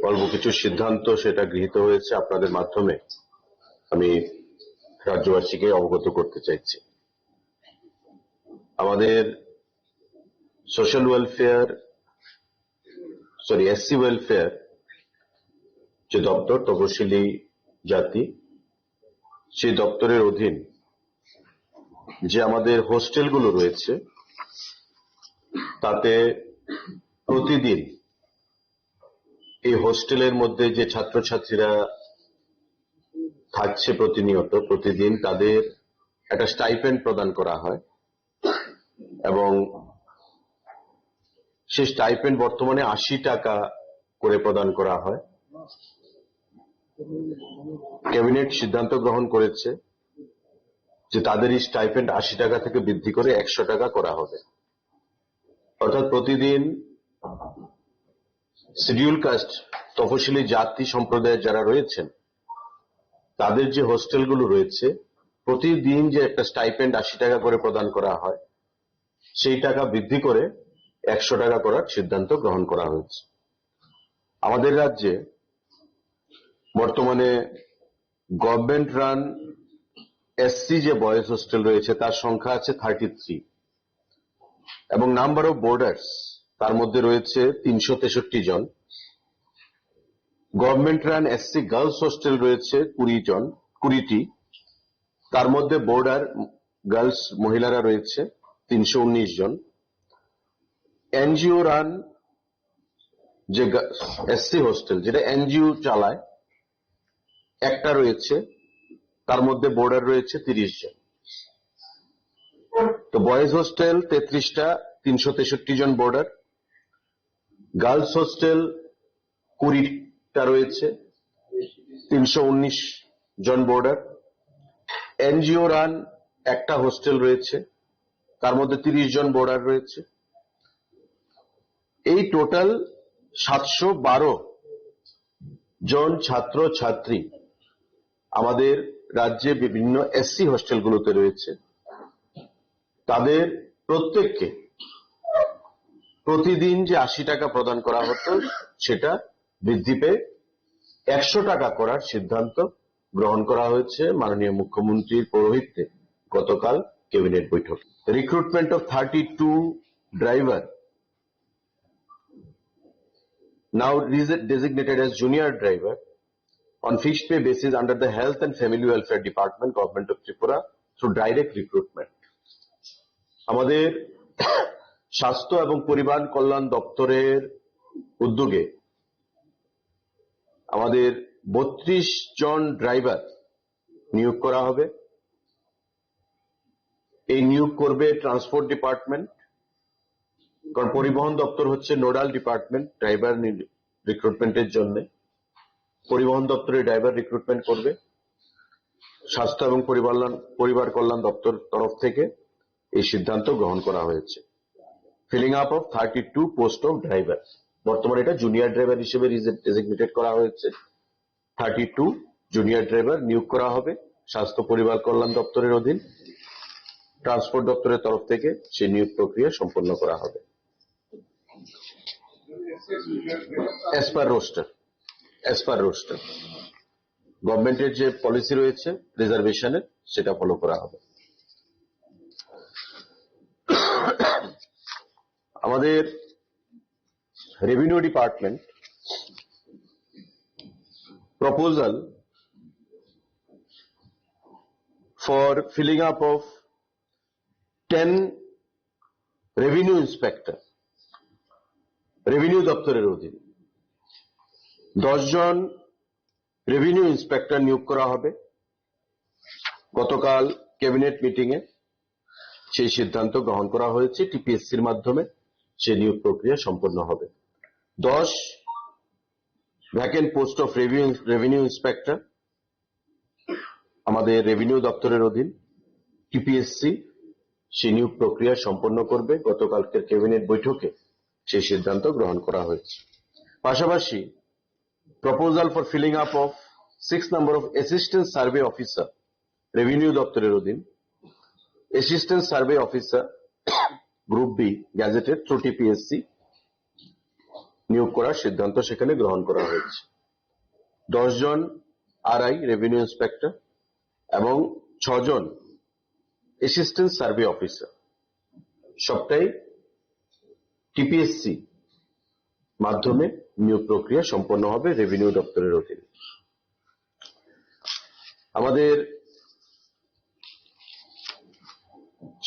অল্প কিছু সিদ্ধান্ত সেটা গৃহীত হয়েছে আপনাদের মাধ্যমে আমি রাজ্যবাসীকে অবগত করতে চাইছি আমাদের সোশ্যাল ওয়েলফেয়ার এসসি ওয়েলফেয়ার যে দপ্তর তপশিলি জাতি, সেই দপ্তরের অধীন যে আমাদের হোস্টেলগুলো রয়েছে তাতে প্রতিদিন এই হোস্টেলের মধ্যে যে ছাত্রছাত্রীরা থাকছে প্রতিদিন তাদের একটা স্টাইপেন্ড প্রদান করা হয় এবং সেই স্টাইপেন্ড বর্তমানে 80 টাকা করে প্রদান করা হয়। ক্যাবিনেট সিদ্ধান্ত গ্রহণ করেছে যে তাদের এই স্টাইপেন্ড 80 টাকা থেকে বৃদ্ধি করে 100 টাকা করা হবে। অর্থাৎ প্রতিদিন শিডিউল কাস্ট তফসিলি জাতি সম্প্রদায়ের যারা রয়েছেন তাদের যে হোস্টেলগুলো রয়েছে প্রতিদিন যে একটা স্টাইপেন্ড 80 টাকা করে প্রদান করা হয় সেই টাকা বৃদ্ধি করে 100 টাকা করার সিদ্ধান্ত গ্রহণ করা হয়েছে। আমাদের রাজ্যে বর্তমানে গভর্নমেন্ট রান এসসি যে বয়েজ হোস্টেল রয়েছে তার সংখ্যা আছে 33 এবং নাম্বার অফ বোর্ডার্স তার মধ্যে রয়েছে 363 জন। Government run SC girls hostel রয়েছে 20টি, তার মধ্যে বোর্ডার গার্লস মহিলারা রয়েছে 319 জন। এনজিও রান যে এসসি হোস্টেল যেটা এনজিও চালায় একটা রয়েছে, তার মধ্যে বোর্ডার রয়েছে 30 জন। তো বয়েজ হোস্টেল 33টা, 363 জন বোর্ডার। গার্লস হোস্টেল 20টা রয়েছে, 319 জন বোর্ডার। এনজিও রান একটা হোস্টেল রয়েছে, তার মধ্যে 30 জন বোর্ডার রয়েছে। এই টোটাল 712 জন ছাত্র ছাত্রী আমাদের রাজ্যে বিভিন্ন এসসি হোস্টেলগুলোতে রয়েছে। তাদের প্রত্যেককে প্রতিদিন যে 80 টাকা প্রদান করা হতো সেটা বৃদ্ধি পেয়ে 100 টাকা করার সিদ্ধান্ত গ্রহণ করা হয়েছে মাননীয় মুখ্যমন্ত্রীর পৌরোহিত্যে গতকাল ক্যাবিনেট বৈঠক। Recruitment of 32 driver now designated as junior driver on fixed pay basis under the Health and Family Welfare Department, Government of Tripura through direct recruitment. আমাদের স্বাস্থ্য এবং পরিবার কল্যাণ দপ্তরের উদ্যোগে আমাদের 32 জন ড্রাইভার নিয়োগ করা হবে। এই নিয়োগ করবে ট্রান্সপোর্ট ডিপার্টমেন্ট, কারণ পরিবহন দপ্তর হচ্ছে নোডাল ডিপার্টমেন্ট ড্রাইভার রিক্রুটমেন্টের জন্য। পরিবহন দপ্তরে ড্রাইভার রিক্রুটমেন্ট করবে। স্বাস্থ্য এবং পরিবার কল্যাণ দপ্তর তরফ থেকে এই সিদ্ধান্ত গ্রহণ করা হয়েছে। Feeling up of 32 post of driver, বর্তমানে এটা জুনিয়র ড্রাইভার হিসেবে ডেজিগনেটেড করা হয়েছে। 32 জুনিয়র ড্রাইভার নিয়োগ করা হবে স্বাস্থ্য পরিবার কল্যাণ দপ্তরের অধীন। ট্রান্সপোর্ট দপ্তরের তরফ থেকে সেই নিয়োগ প্রক্রিয়া সম্পন্ন করা হবে as per roster গভর্নমেন্টের যে পলিসি রয়েছে রিজার্ভেশনের সেটা ফলো করা হবে। আমাদের revenue department proposal for filling up of 10 revenue inspector, revenue দপ্তরের অধীন 10 জন রেভিনিউ ইন্সপেক্টর নিয়োগ করা হবে। গতকাল ক্যাবিনেট মিটিং এ সেই সিদ্ধান্ত গ্রহণ করা হয়েছে। টিপিএসসির মাধ্যমে সেই নিয়োগ প্রক্রিয়া সম্পন্ন হবে। 10 vacant post of revenue inspector আমাদের রেভিনিউ দপ্তরের অধীন। টিপিএসসি সেই নিয়োগ প্রক্রিয়া সম্পন্ন করবে। গতকালকের ক্যাবিনেট বৈঠকে সেই সিদ্ধান্ত গ্রহণ করা হয়েছে। পাশাপাশি proposal for filling up of 6 number of assistant survey officer revenue দপ্তরের অধীন। Assistant survey officer group B gazetted through TPSC নিয়োগ করার সিদ্ধান্ত সেখানে গ্রহণ করা হয়েছে। 10 জন আরআই রেভিনিউ ইন্সপেক্টর এবং 6 জন অ্যাসিস্ট্যান্ট সার্ভে অফিসার, সবটাই টিপিএসসি মাধ্যমে নিয়োগ প্রক্রিয়া সম্পন্ন হবে রেভিনিউ দপ্তরের অধীনে। আমাদের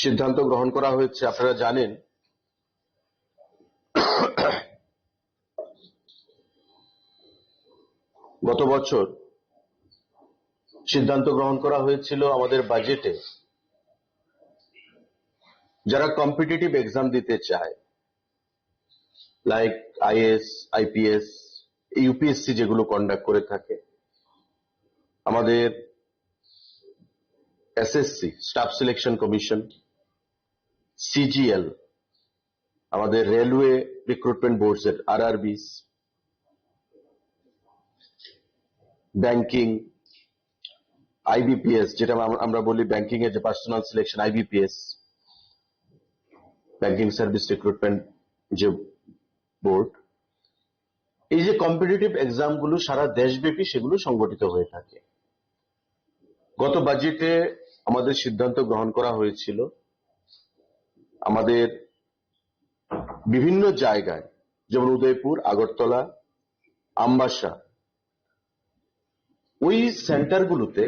সিদ্ধান্ত গ্রহণ করা হয়েছে, আপনারা জানেন গত বছর সিদ্ধান্ত গ্রহণ করা হয়েছিল আমাদের বাজেটে যারা কম্পিটিটিভ এক্সাম দিতে চায়, লাইক আইএএস, আইপিএস, ইউপিএসসি যেগুলো কন্ডাক্ট করে থাকে, আমাদের SSC staff selection commission, CGL, আমাদের রেলওয়ে রিক্রুটমেন্ট বোর্ডসের আরআরবিস, ব্যাংকিং, আইবিপিএস যেটা আমরা বলি ব্যাংকিং এর যে personnel selection, IBPS, banking service recruitment যে বোর্ড, এই যে কম্পিটিটিভ এক্সাম গুলো সারা দেশব্যাপী সেগুলো সংগঠিত হয়ে থাকে। গত বাজেটে আমাদের সিদ্ধান্ত গ্রহণ করা হয়েছিল আমাদের বিভিন্ন জায়গায়, যেমন উদয়পুর, আগরতলা, আমবাসা, ওই সেন্টারগুলোতে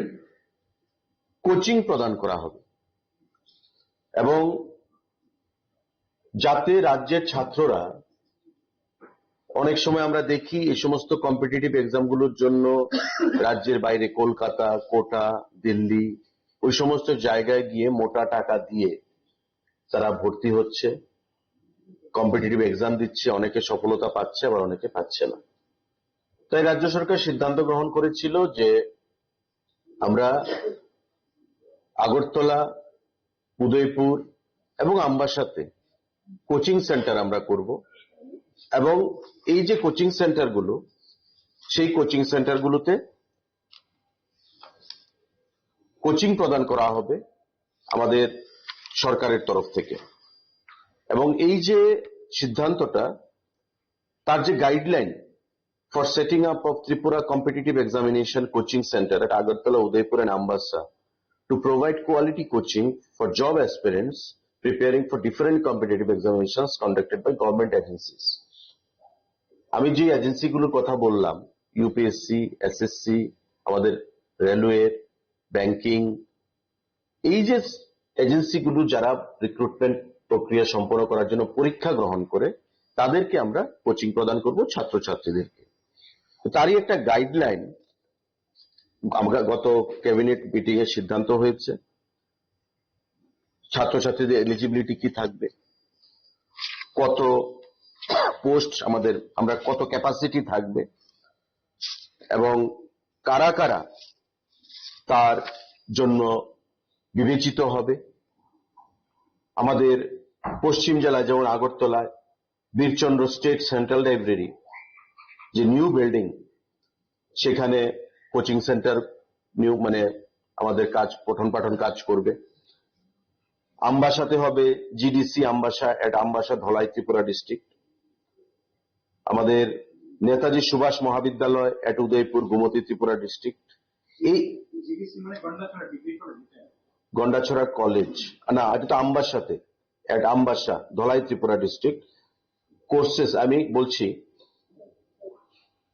কোচিং প্রদান করা হবে এবং যাতে রাজ্যের ছাত্ররা, অনেক সময় আমরা দেখি এই সমস্ত কম্পিটিটিভ এক্সামগুলোর জন্য রাজ্যের বাইরে কলকাতা, কোটা, দিল্লি, ওই সমস্ত জায়গায় গিয়ে মোটা টাকা দিয়ে তারা ভর্তি হচ্ছে, কম্পিটিটিভ এক্সাম দিচ্ছে, অনেকে সফলতা পাচ্ছে আবার অনেকে পাচ্ছে না। তাই রাজ্য সরকার সিদ্ধান্ত গ্রহণ করেছিল যে আমরা আগরতলা, উদয়পুর এবং আমবাসাতে কোচিং সেন্টার আমরা করব এবং এই যে কোচিং সেন্টারগুলো, সেই কোচিং সেন্টারগুলোতে কোচিং প্রদান করা হবে আমাদের সরকারের তরফ থেকে। এবং এই যে সিদ্ধান্তটা, তার যে guideline for setting up of Tripura competitive examination coaching center at Agartala, Udaipur and Ambassa to provide quality coaching for job aspirants preparing for different competitive examinations conducted by government agencies. আমি যে এজেন্সিগুলোর কথা বললাম, UPSC, SSC, আমাদের railway, banking, এই যে এজেন্সিগুলো যারা recruitment প্রক্রিয়া সম্পন্ন করার জন্য পরীক্ষা গ্রহণ করে, তাদেরকে আমরা কোচিং প্রদান করব ছাত্রছাত্রীদেরকে। তারই একটা গাইডলাইন আমরা গত ক্যাবিনেট মিটিং এর সিদ্ধান্ত হয়েছে। ছাত্রছাত্রীদের এলিজিবিলিটি কি থাকবে, কত পোস্ট আমরা কত ক্যাপাসিটি থাকবে এবং কারা কারা তার জন্য বিবেচিত হবে। আমাদের পশ্চিম জেলায় যেমন আগরতলায় বীরচন্দ্র স্টেট সেন্ট্রাল লাইব্রেরি যে নিউ বিল্ডিং, সেখানে কোচিং সেন্টার নিউ আমাদের কাজ পঠন পাঠন কাজ করবে। আমবাসাতে হবে GDC Ambassa at Ambassa, Dhalai, Tripura district. আমাদের নেতাজি সুভাষ মহাবিদ্যালয় এট উদয়পুর, গোমতী, ত্রিপুরা ডিস্ট্রিক্ট। এই গন্ডাছড়া কলেজ না, এটা তো আমবাসাতে at Ambassa, Dhalai, Tripura district. Courses আমি বলছি,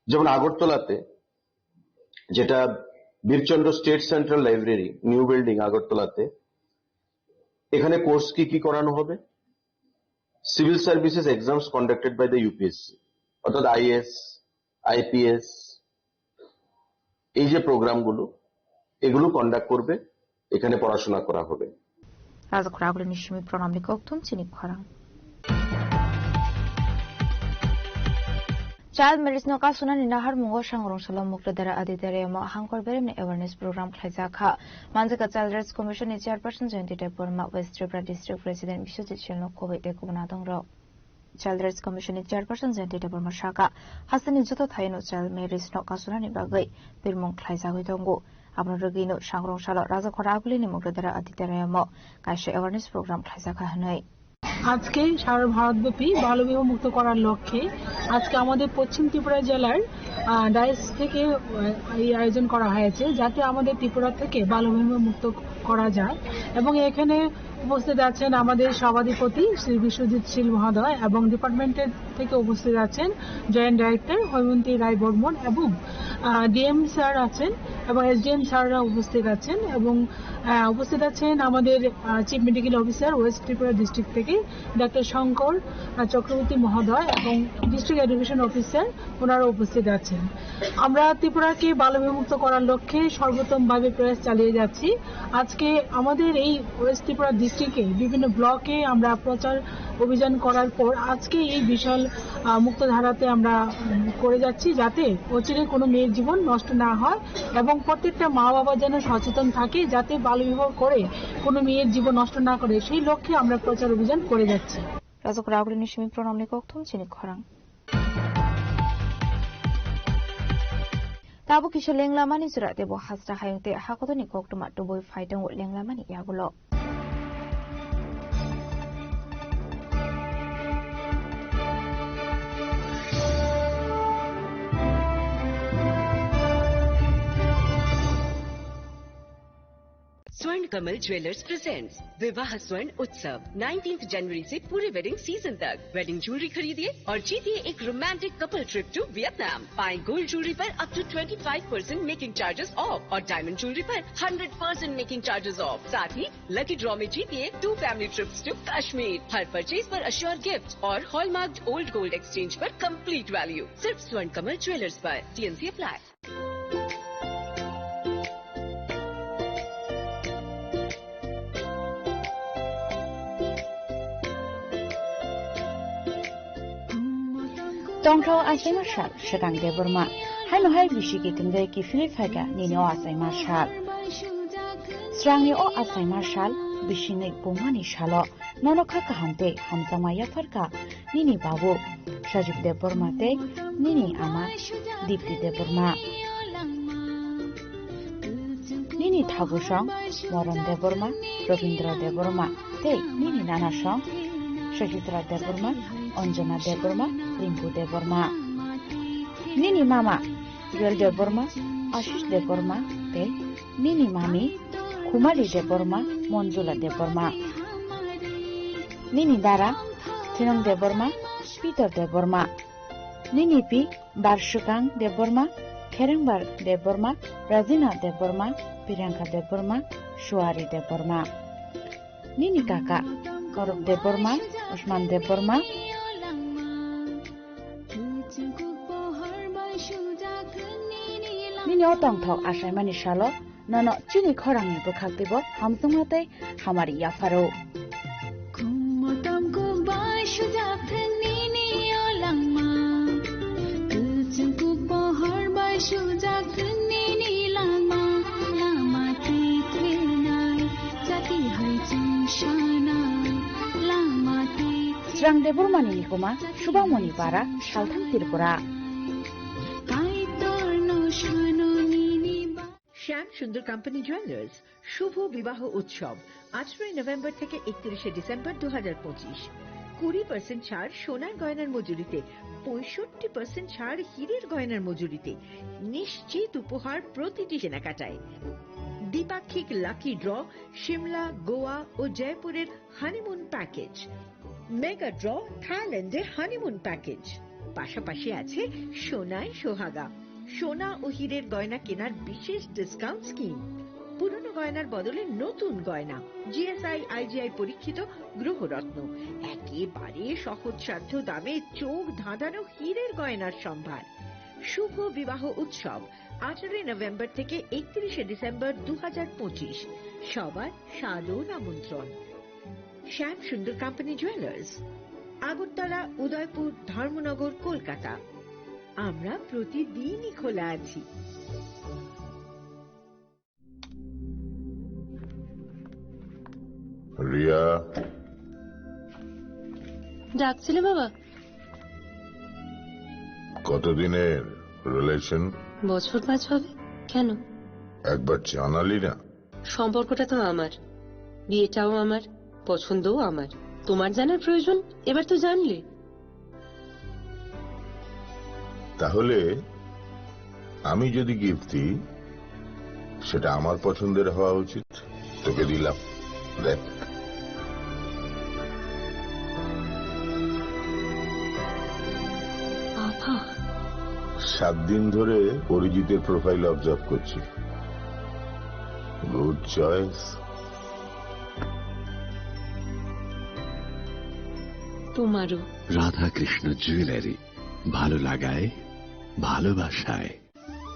যেমন আগরতলাতে যেটা Birchandra state central library new building আগরতলাতে, এখানে কোর্স কি করানো হবে? Civil services exams conducted by the UPSC, অর্থাৎ আইএএস, আইপিএস, এই যে প্রোগ্রামগুলো, এগুলো কন্ডাক্ট করবে, এখানে পড়াশোনা করা হবে। রাজখরাগুলি নিশ্চিত প্রণামী কক্তুম চিনি খরাং Child Marriage no kasunani nahar mungo sangrong salam mukladara aditare ma hangkor berem awareness program khlaijaka manjaka Child Rights Commission ni chairperson Jayanti Deborma, West Tripura District President Bishojit Shelno Covid ekubna dongrok. Child Rights Commission ni chairperson Jayanti Deborma shaka hasani joto thaino child marriage no kasunani bagai birmung khlaijagoi dongo. Abno rogino sangrong salo rajakhoraguli ni mukladara aditare ma kaise awareness program khlaijaka hanai. আজকে সারা ভারতব্যাপী বাল্যবিবাহ মুক্ত করার লক্ষ্যে আজকে আমাদের পশ্চিম ত্রিপুরা জেলার dice থেকে এই আয়োজন করা হয়েছে, যাতে আমাদের ত্রিপুরা থেকে বাল্যবিবাহ মুক্ত করা যায়। এবং এখানে উপস্থিত আছেন আমাদের সভাধিপতি শ্রী বিশ্বজিৎ শীল মহোদয় এবং ডিপার্টমেন্টের থেকে উপস্থিত আছেন জয়েন্ট ডাইরেক্টর হৈমন্তী রায় বর্মন এবং ডিএম স্যার আছেন এবং এসডিএম স্যাররা উপস্থিত আছেন এবং উপস্থিত আছেন আমাদের chief medical officer West Tripura district থেকে ডক্টর শঙ্কর চক্রবর্তী মহোদয় এবং ডিস্ট্রিক্ট এডুকেশন অফিসার ওনারা উপস্থিত আছেন। আমরা ত্রিপুরাকে বাল্যবিবাহমুক্ত করার লক্ষ্যে সর্বোত্তমভাবে প্রয়াস চালিয়ে যাচ্ছি। আজকে আমাদের এই ওয়েস্ট ত্রিপুরা ডিস্ট্রিক্টে বিভিন্ন ব্লকে আমরা প্রচার অভিযান করার পর আজকে এই বিশাল মুক্তধারাতে আমরা করে যাচ্ছি, যাতে অচিরে কোনো মেয়ের জীবন নষ্ট না হয় এবং প্রত্যেকটা মা বাবা যেন সচেতন থাকে, যাতে বাল্যবিবাহ করে কোনো মেয়ের জীবন নষ্ট না করে, সেই লক্ষ্যে আমরা প্রচার অভিযান করে যাচ্ছি। রাজক রাগুলিনি সিমি প্রণামনি কক্থম চিনি খরাং তাবো কিশোর লেংলামানি জোড়া দেব হাজরা হায়ুতে হাকতনি কক্টমা ডুবই ফাইদং লেংলামানি ইয়াগুলো स्वर्ण कमल ज्वेलर्स प्रेजेंट्स विवाह स्वर्ण उत्सव 19 जनवरी से पूरे वेडिंग सीजन तक वेडिंग ज्वेलरी खरीदिए और जीतिए एक romantic couple trip to Vietnam. पाएं गोल्ड ज्वेलरी पर up to 25% making charges off और डायमंड ज्वेलरी पर 100% मेकिंग चार्जेस ऑफ। साथ ही लकी ड्रॉ में जीतिए 2 फैमिली ट्रिप्स टू कश्मीर। हर परचेज पर अश्योर गिफ्ट और हॉलमार्क ओल्ड गोल्ड एक्सचेंज पर कंप्लीट वैल्यू। सिर्फ स्वर्ण कमल ज्वेलर्स पर। TNC apply. Tongtao Asai Marshal, Shakang de Burma, Hano Hai Bishiki Tindeki Philiphaga, Nino Asai Marshal. Strangni O Asai Marshal, Bishinik Bumani Shalo, Nonoka Kahante, Hamzamaya Farka, Nini Babu, Shajib de Burma Te, Nini Ama, Dipti de Burma. Nini Tagushong, Moran de Burma, Ravindra de Burma, Te, Nini Nanashong, Shajitra de Burma, Anjana de Burma, Rinku de Burma. Nini Mama, Joel de Burma, Ashish de Burma, Te, Nini Mami, Kumali de Burma, Monjula de Burma. Nini Dara, Tinong de Burma, Peter de Burma. Nini Pi, Barshukang de Burma, Kerengbar de Burma, Razina de Burma, Piranka de Burma, Shuari de Burma. Nini Kaka, Korok de Burma, Usman de Burma. Nini Otongtao Asai Mani Shalo, Nono Chini Korangi Bukaktibo, Hamsumate, Hamari Yafaro. Strang de Burma Nini Kuma, Shubamoni Para, Shalthang Tirpura. শ্যাম Sundar company jewellers শুভ বিবাহ উৎসব 18 November থেকে 31 December 2025। 20% ছাড় সোনার গয়নার মজুরিতে, 65% ছাড় হীরের গয়নার মজুরিতে, নিশ্চিত উপহার প্রতিটি কেনাকাটায়। দ্বিপাক্ষিক লাকি ড্র, শিমলা, গোয়া ও জয়পুরের হানিমুন প্যাকেজ, মেগা ড্র, থাইল্যান্ডে হানিমুন প্যাকেজ। পাশাপাশি আছে সোনায় সোহাগা, সোনা ও হীরের গয়না কেনার বিশেষ ডিসকাউন্ট স্কিম। পুরনো গয়নার বদলে নতুন গয়না, GSI IGI পরীক্ষিত গ্রহরত্ন, একেবারে সহজসাধ্য দামে চোখ ধাঁধানো হীরের গয়নার সম্ভার। শুভ বিবাহ উৎসব 18 নভেম্বর থেকে 31 ডিসেম্বর 2025। সবার সাদর আমন্ত্রণ। শ্যাম সুন্দর কোম্পানি জুয়েলার্স, আগরতলা, উদয়পুর, ধর্মনগর, কলকাতা। আমরা প্রতিদিনই খোলা আছি। রিয়া, ডাকছিলে বাবা? কতদিনের রিলেশন? বছর 5 হবে। কেন? একবার জানালি না? সম্পর্কটা তো আমার, বিয়েটাও আমার, পছন্দও আমার। তোমার জানার প্রয়োজন, এবার তো জানলে। তাহলে আমি যদি গিফট দিই, সেটা আমার পছন্দের হওয়া উচিত। তোকে দিলাম, দেখ। 7 দিন ধরে অরিজিতের প্রোফাইল অবজার্ভ করছি। Good choice. তোমারও। রাধাকৃষ্ণ জুয়েলারি, ভালো লাগায় ভালোবাসায়।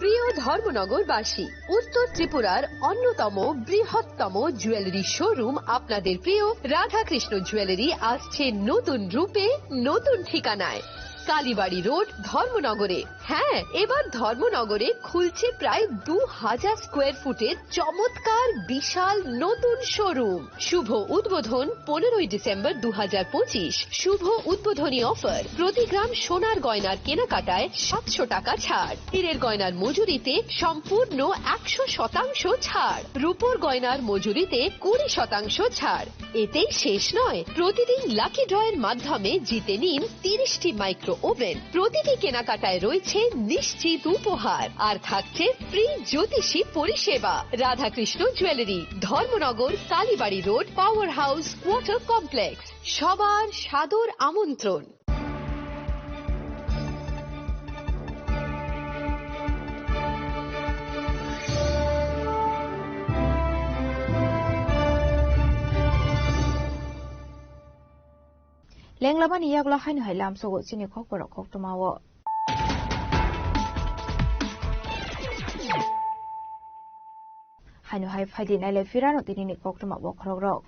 প্রিয় ধর্মনগরবাসী, উত্তর ত্রিপুরার অন্যতম বৃহত্তম জুয়েলারি শোরুম আপনাদের প্রিয় রাধাকৃষ্ণ জুয়েলারি আসছে নতুন রূপে, নতুন ঠিকানায়। কালীবাড়ি রোড, ধর্মনগরে। হ্যাঁ, এবার ধর্মনগরে খুলছে প্রায় 2000 স্কোয়ার ফুটের চমৎকার বিশাল নতুন শোরুম। শুভ উদ্বোধন 15 ডিসেম্বর 2025। শুভ উদ্বোধনী অফার, প্রতি গ্রাম সোনার গয়নার কেনাকাটায় 700 টাকা ছাড়, হীরের গয়নার মজুরিতে সম্পূর্ণ 100% ছাড়, রূপোর গয়নার মজুরিতে 20% ছাড়। এতেই শেষ নয়, প্রতিদিন লাকি ড্রয়ের মাধ্যমে জিতে নিন 30টি মাইক্রো ওভেন। প্রতিটি কেনাকাটায় রয়েছে নিশ্চিত উপহার, আর থাকছে ফ্রি জ্যোতিষী পরিষেবা। Radhakrishna jewellery, Dharmanagar, Kalibari road, power house water complex. সবার সাদর আমন্ত্রণ। লেংলাবানি ইয়াগলা হাইনো হাই লামসোগো চিনি খকবর খকতমাও হাইনো হাই ফাইদি নাইলে ফিরানো তিনিনি খকতমা বখরগ্রক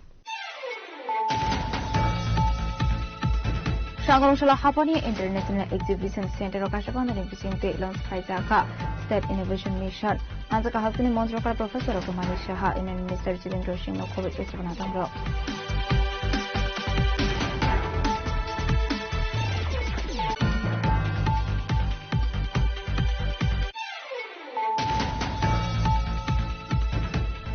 সাগরশলা হাপানি ইন্টারন্যাশনাল এক্সিবিশন সেন্টার কাশাবান্ধানি বিচিংতে লঞ্চ খাইজাকা স্টেট ইনোভেশন মিশন আনজাকা হাসিনি মন্ত্রকার professor Raghumani Saha union minister Jitendra Singh নখবর কেসবনা দামর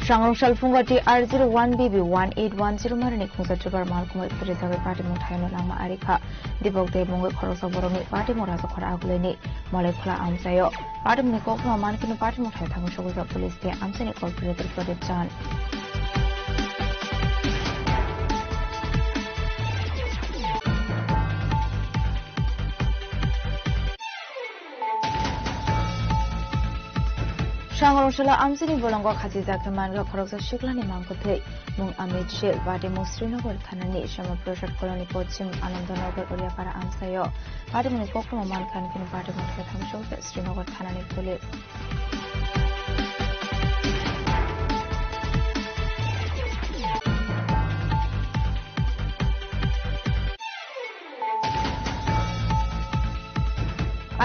Shangrongshal Fungati R01BB1810 Marani Khungsa Chubar Malkumai Purizaga Party Muthaino Lama Arika Dibok De Mungai Khorosa Boromi Party Murasa Khora Aguleni Molekula Amsayo Party Nikokma Mankinu Party Muthai Thamu Shoguza Police De Amsani Corporator Project Jan Shangrongshal Amsini Bolongo Khati Zakramanga Khoroksa Shiklani Mangkote Mung Amit Shil Bade Musrinagar Thanani Shama Project Colony Pochim Anandanagar Oriapara Amsayo Bade Muni Kokma Mankan Kin Bade Muthai Thamu Shoguza Srinagar Thanani Police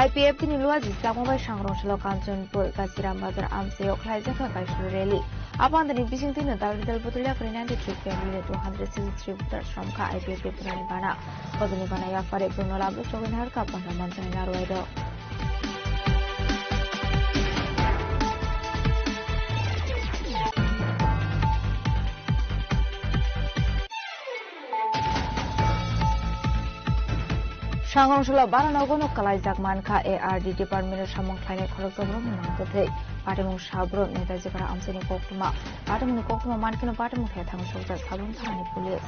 IPF ni luar jisa mobile Shangrongshal Kanchanpur Kasiram Bazar Amsayo Khlaijaka Kaishur Rally Upon the Nibishing Tin Dal Butulia for 93 family 263 voters from Ka IPF Purani Bana Kodani Bana Yafare Brunola Shogun Harka Pandamantan Narwaido Shangrongshal Baranogono Kalaizak Manka ARD Department Shamong Planet Korokzabro Mangate Patamung Shabro Netazikara Amsini Koktuma Patamuni Koktuma Mankino Patamu Hetang Shoga Sabun Thani Police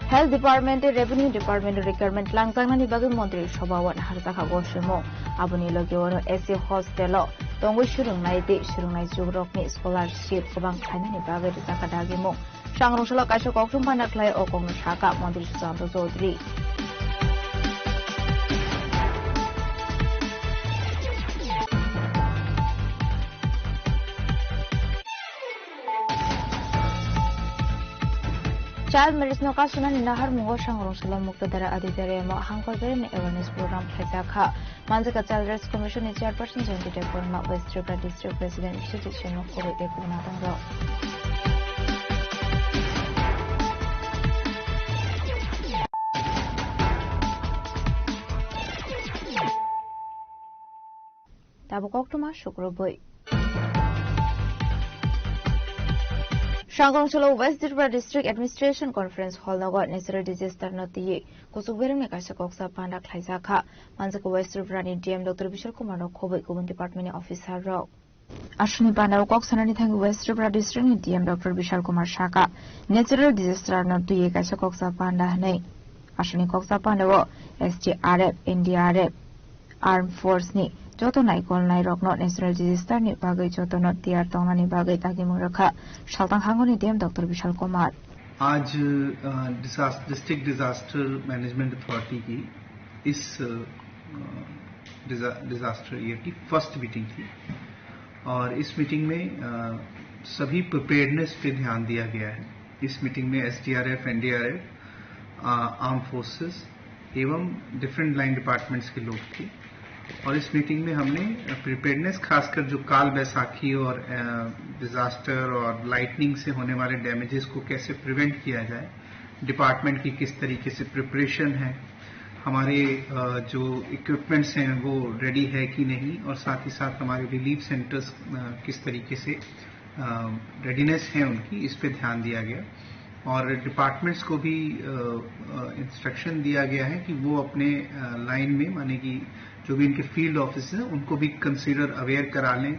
Health Department, Revenue Department requirement Langzangani Bagi Montri Shobawan Harzaka Goshimo, Abuni Logiono, SC Hostelo, Tongu Shurung Naiti, Shurungai Jurokni, Scholarship, Obang Kanani Baga Zakadagimo, Shangrongshal Kasho Kokum Panaklai Okong Shaka, Montri Santo Zodri. Child marriage no kasuna ni nahar mungo Shangrongshal Muktadara Aditare Mo Hangkor awareness program Khaizakha Manjaka Child Rights Commission ni chairperson Janti Deporma West Tripura District President Shiti Shenno Kore Dekuna Tangro Tabukoktuma Shukroboi Shangrongshal West Tripura District Administration Conference Hall Nagar Natural Disaster Noti Kusubering Kasakoksa Panda Khlaizakha Manjaka West Tripura ni DM Dr. Vishal Kumar Khoboi Government Department Officer Ro Ashwini Pandau kok sanani thang West Tripura District ni DM Dr. Vishal Kumar Shaka natural disaster no tuye kaisa koksa panda nei Ashwini koksa Pandau SDRF NDRF Armed Force ni joto nai kol nai rokno natural disaster ni bagai joto no tiar tongna ni bagai tagi murakha shaltang hangoni DM Dr. Vishal Kumar आज district disaster management authority की इस disaster year की first meeting थी और इस meeting में सभी preparedness पे ध्यान दिया गया है। इस मीटिंग में एसडीआरएफ, एनडीआरएफ, आर्म फोर्सेस एवं डिफरेंट लाइन डिपार्टमेंट्स के लोग थे और इस मीटिंग में हमने प्रिपेयर्डनेस खासकर जो काल बैसाखी और डिजास्टर और लाइटनिंग से होने वाले डैमेजेस को कैसे प्रिवेंट किया जाए, डिपार्टमेंट की किस तरीके से प्रिपरेशन है, हमारे जो इक्विपमेंट्स हैं वो रेडी है कि नहीं और साथ ही साथ हमारे रिलीफ सेंटर्स किस तरीके से रेडीनेस है उनकी, इस पे ध्यान दिया गया और डिपार्टमेंट्स को भी इंस्ट्रक्शन दिया गया है कि वो अपने लाइन में माने कि जो भी इनके फील्ड ऑफिस हैं उनको भी कंसीडर अवेयर करा लें,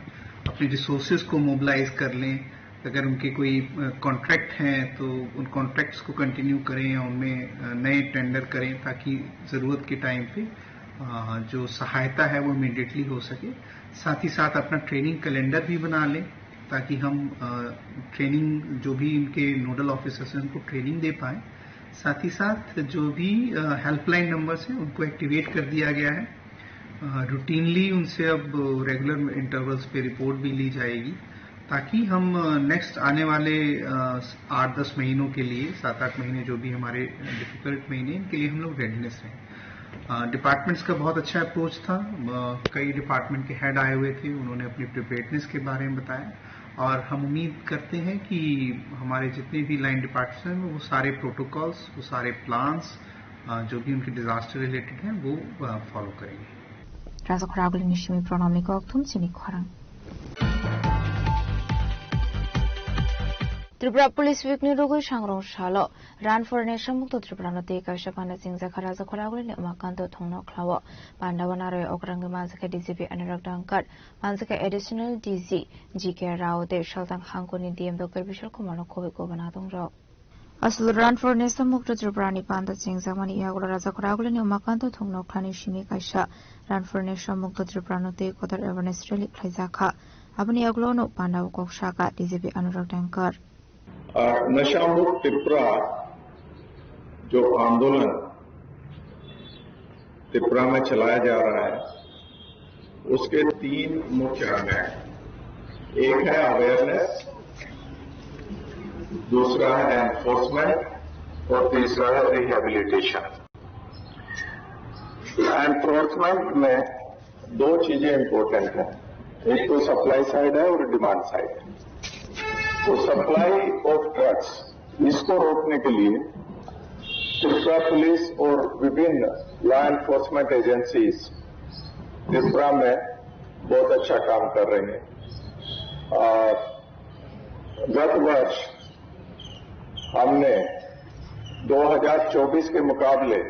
अपने रिसोर्सेज को मोबिलाइज कर लें, अगर उनके कोई कॉन्ट्रैक्ट हैं तो उन कॉन्ट्रैक्ट्स को कंटिन्यू करें या उनमें नए टेंडर करें ताकि ज़रूरत के टाइम पे जो सहायता है वो इमीडिएटली हो सके। साथ ही साथ अपना ट्रेनिंग कैलेंडर भी बना लें ताकि हम ट्रेनिंग जो भी इनके नोडल ऑफिसर्स हैं उनको ट्रेनिंग दे पाएं। साथ ही साथ जो भी हेल्पलाइन नंबर्स हैं उनको एक्टिवेट कर दिया गया है। रूटीनली उनसे अब रेगुलर इंटरवल्स पे रिपोर्ट भी ली जाएगी ताकि हम नेक्स्ट आने वाले 8-10 महीनों के लिए 7-8 महीने जो भी हमारे डिफिकल्ट महीने इनके लिए हम लोग रेडीनेस हैं। डिपार्टमेंट्स का बहुत अच्छा अप्रोच था। कई डिपार्टमेंट के हेड आए हुए थे, उन्होंने अपनी प्रिपेयर्डनेस के बारे में बताया और हम उम्मीद करते हैं कि हमारे जितने भी लाइन डिपार्टमेंट्स हैं वो सारे प्रोटोकॉल्स, वो सारे प्लान्स जो भी उनके डिजास्टर रिलेटेड हैं वो फॉलो करेंगे। Tripura Police Week ni rugui sangrong shalo Run for Nation mukto Tripura no te kaisa panda singza kharaza khoraguli ni umakanto thongno khlawo pandawanare okrang manzaka DCP Anurag Dankar manzaka additional DG GK Rao de shaltang hangkoni DM Dr. Vishal Kumar no khobi ko banatong ro Asl Run for Nation mukto Tripura ni panda singza mani yagula raza khoraguli ni umakanto thongno khlani shimi kaisa Run for Nation mukto Tripura no te kodar awareness rally khlaiza kha abani yaglo no pandaw koksha ka DCP Anurag Dankar नशा मुक्त त्रिपुरा जो आंदोलन त्रिपुरा में चलाया जा रहा है उसके 3 मुख्य अंग हैं। एक है अवेयरनेस, दूसरा है एनफोर्समेंट और तीसरा है रिहेबिलिटेशन। एनफोर्समेंट में 2 चीजें इंपॉर्टेंट हैं, एक तो सप्लाई साइड है और डिमांड साइड है। तो सप्लाई ऑफ ड्रग्स इसको रोकने के लिए त्रिपुरा पुलिस और विभिन्न लॉ एनफोर्समेंट एजेंसीज त्रिपुरा में बहुत अच्छा काम कर रहे हैं। गत वर्ष हमने 2024 के मुकाबले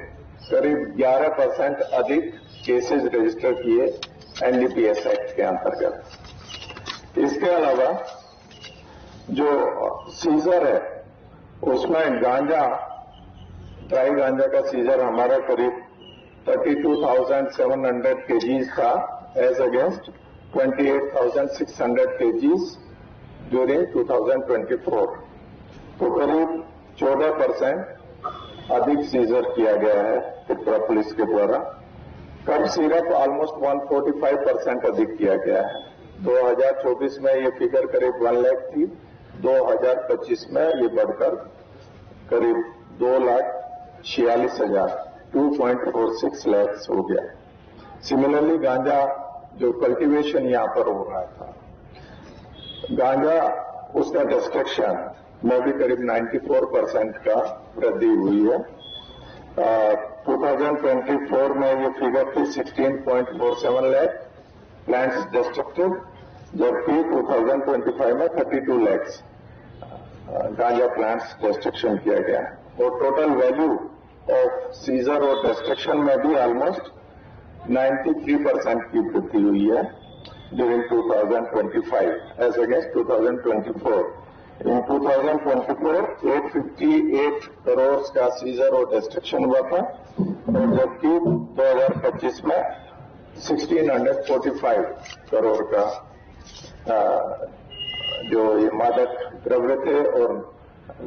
करीब 11% अधिक केसेस रजिस्टर किए एनडीपीएस एक्ट के अंतर्गत। इसके अलावा जो सीजर है उसमें गांजा, ड्राई गांजा का सीजर हमारा करीब 32,700 केजीज था एज अगेंस्ट 28,600 केजीज ड्यूरिंग 2024। तो करीब 14% अधिक सीजर किया गया है त्रिपुरा पुलिस के द्वारा। कब सिरप ऑलमोस्ट 145% अधिक किया गया है। 2024 में ये फिगर करीब 1 लाख थी, 2025 में ये बढ़कर करीब 2,46,000 2.46 लाख हो गया। सिमिलरली गांजा जो कल्टीवेशन यहां पर हो रहा था, गांजा उसका डिस्ट्रक्शन में भी करीब 94% का वृद्धि हुई है। 2024 में ये फिगर थी 16.47 लाख प्लांट्स डिस्ट्रक्टेड, जबकि 2025 में 32 लाख गांजा प्लांट्स डिस्ट्रक्शन किया गया है। और टोटल वैल्यू ऑफ सीजर और डिस्ट्रक्शन में भी ऑलमोस्ट 93% की वृद्धि हुई है। during 2025 as against 2024. In 2024, 858 crores का सीजर और डिस्ट्रक्शन हुआ था और जबकि 2025 में 1645 करोड़ का जो ये मादक द्रव्य थे और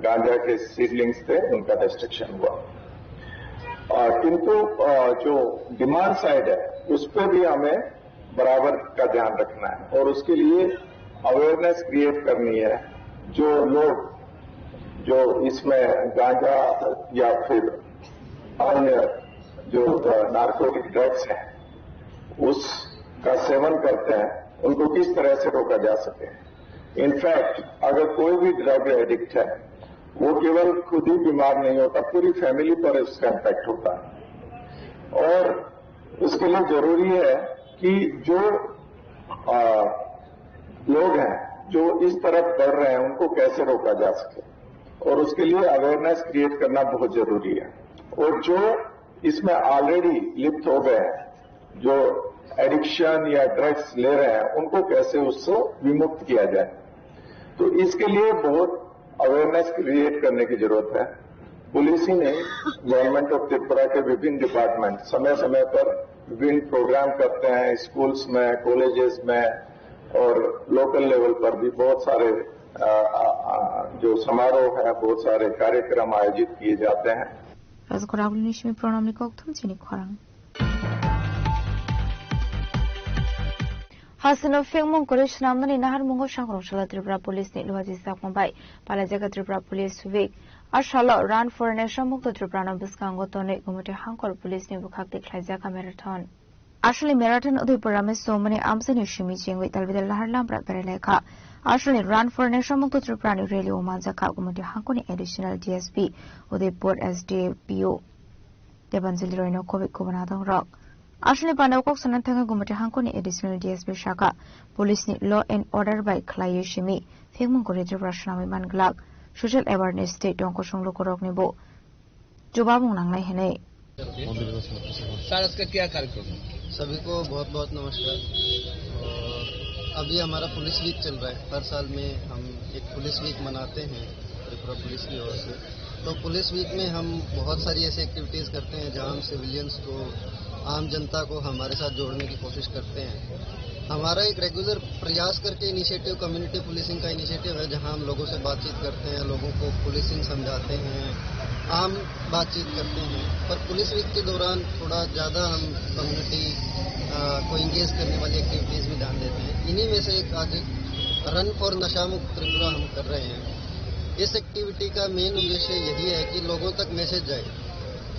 गांजा के सीडलिंग्स थे उनका डिस्ट्रक्शन हुआ। किंतु जो डिमांड साइड है उस पर भी हमें बराबर का ध्यान रखना है और उसके लिए अवेयरनेस क्रिएट करनी है। जो लोग जो इसमें गांजा या फिर अन्य जो नार्कोटिक ड्रग्स हैं उसका सेवन करते हैं उनको किस तरह से रोका जा सके। इनफैक्ट अगर कोई भी ड्रग एडिक्ट है वो केवल खुद ही बीमार नहीं होता, पूरी फैमिली पर इसका इम्पैक्ट होता है और इसके लिए जरूरी है कि जो लोग हैं जो इस तरफ बढ़ रहे हैं उनको कैसे रोका जा सके और उसके लिए अवेयरनेस क्रिएट करना बहुत जरूरी है। और जो इसमें ऑलरेडी लिप्त हो गए हैं, जो एडिक्शन या ड्रग्स ले रहे हैं, उनको कैसे उससे विमुक्त किया जाए, तो इसके लिए बहुत अवेयरनेस क्रिएट करने की जरूरत है। पुलिस ही नहीं, गवर्नमेंट ऑफ त्रिपुरा के विभिन्न डिपार्टमेंट समय समय पर विभिन्न प्रोग्राम करते हैं, स्कूल्स में, कॉलेजेस में और लोकल लेवल पर भी बहुत सारे जो समारोह है, बहुत सारे कार्यक्रम आयोजित किए जाते हैं। Hasino Fengmong Koresh Namani Nahar Mungo Shangro Shala Tripura Police Ni Luaji Sakmbai, Palajaka Tripura Police Week, Ashala Run for Nation Mukto Tripura Biskango Tone, Gumute Hankor Police Ni Bukakti Klajaka Marathon. Actually, Marathon Udipura so many arms and Shimiching with Alvida Laharlam Pereleka. Actually, Run for Nation Mukto Tripura Really Omanzaka Gumute Hankoni additional DSP Udipur SDPO. Debanzil Reno Kovic Kubanadong Rock. Actually, Pandakok Sanatanga Gumate Hankoni additional DSP Shaka, Police Law and Order by Klaye Shimi, Fingmon Corridor Rashnami Manglag, Social Awareness State Donkoshong Lokorok Nebo, Jobabung Nangai Hene. सभी को बहुत बहुत नमस्कार। अभी हमारा police week चल रहा है। हर साल में हम एक पुलिस वीक मनाते हैं त्रिपुरा पुलिस की ओर से। तो पुलिस वीक में हम बहुत सारी ऐसी एक्टिविटीज करते हैं जहां हम सिविलियंस को, आम जनता को हमारे साथ जोड़ने की कोशिश करते हैं। हमारा एक रेगुलर प्रयास करके इनिशिएटिव कम्युनिटी पुलिसिंग का इनिशिएटिव है, जहां हम लोगों से बातचीत करते हैं, लोगों को पुलिसिंग समझाते हैं, आम बातचीत करते हैं। पर पुलिस वीक के दौरान थोड़ा ज़्यादा हम कम्युनिटी को इंगेज करने वाली एक्टिविटीज़ में ध्यान देते हैं। इन्हीं में से एक आज रन फॉर नशा मुक्त त्रिपुरा हम कर रहे हैं। इस एक्टिविटी का मेन उद्देश्य यही है कि लोगों तक मैसेज जाए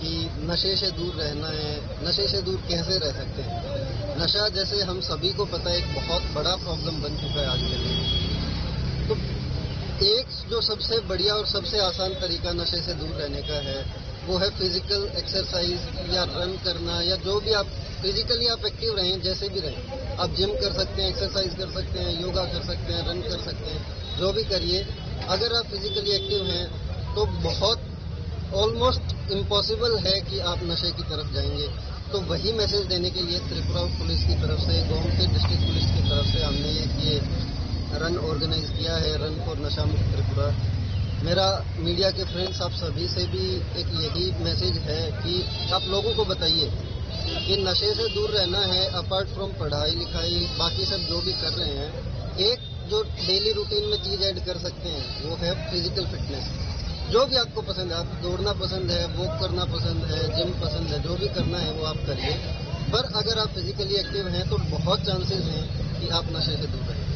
कि नशे से दूर रहना है, नशे से दूर कैसे रह सकते हैं। नशा जैसे हम सभी को पता है एक बहुत बड़ा प्रॉब्लम बन चुका है आज के लिए। तो एक जो सबसे बढ़िया और सबसे आसान तरीका नशे से दूर रहने का है वो है फिजिकल एक्सरसाइज या रन करना, या जो भी आप फिजिकली आप एक्टिव रहें, जैसे भी रहें। आप जिम कर सकते हैं, एक्सरसाइज कर सकते हैं, योगा कर सकते हैं, रन कर सकते हैं, जो भी करिए। अगर आप फिजिकली एक्टिव हैं तो बहुत ऑलमोस्ट इम्पॉसिबल है कि आप नशे की तरफ जाएंगे। तो वही मैसेज देने के लिए त्रिपुरा पुलिस की तरफ से, गोमती डिस्ट्रिक्ट पुलिस की तरफ से हमने ये रन ऑर्गेनाइज किया है, रन फॉर नशा मुक्त त्रिपुरा। मेरा मीडिया के फ्रेंड्स आप सभी से भी एक यही मैसेज है कि आप लोगों को बताइए कि नशे से दूर रहना है। अपार्ट फ्रॉम पढ़ाई लिखाई बाकी सब जो भी कर रहे हैं, एक जो डेली रूटीन में चीज ऐड कर सकते हैं वो है फिजिकल फिटनेस। जो भी आपको पसंद है, आप दौड़ना पसंद है, वॉक करना पसंद है, जिम पसंद है, जो भी करना है वो आप करिए। पर अगर आप फिजिकली एक्टिव हैं तो बहुत चांसेस हैं कि आप नशे से दूर रहेंगे।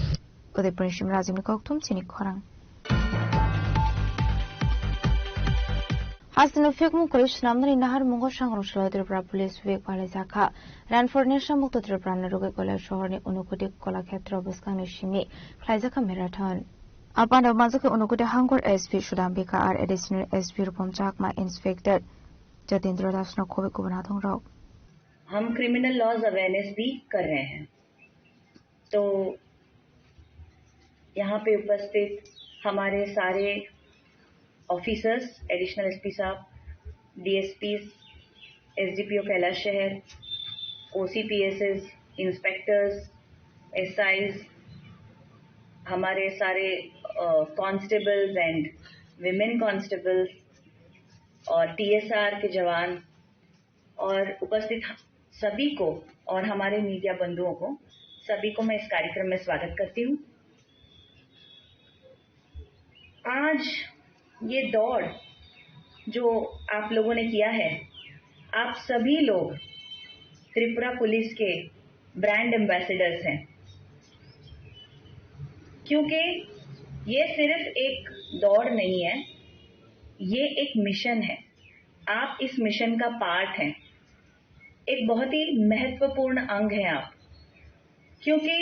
Hasino Fengmong Koresh Namani Nahar Mungo Shangro Shala Tripura Police Week Palajaka, Run for Nation Mukto Tripura Naruge Kola Shohorni Unukuti Kola Khetro Biskang Shimi, Klajaka Marathon. Apanda Mazuka Unukuti Hangor SP Shudambika are additional SP Rupam Chakma Inspector Jatindra Das no Kovi Kubanatong Rock. हम criminal laws awareness भी कर रहे हैं। तो यहाँ पे उपस्थित हमारे सारे ऑफिसर्स, एडिशनल एसपी साहब, डीएसपीज, एसडीपीओ कैलाश शहर, ओसीपीएसएस, इंस्पेक्टर्स, SIs, हमारे सारे कांस्टेबल्स एंड विमेन कांस्टेबल्स और TSR के जवान और उपस्थित सभी को और हमारे मीडिया बंधुओं को सभी को मैं इस कार्यक्रम में स्वागत करती हूँ। आज ये दौड़ जो आप लोगों ने किया है, आप सभी लोग त्रिपुरा पुलिस के ब्रांड एम्बेसडर्स हैं, क्योंकि ये सिर्फ एक दौड़ नहीं है, ये एक मिशन है। आप इस मिशन का पार्ट हैं, एक बहुत ही महत्वपूर्ण अंग हैं आप, क्योंकि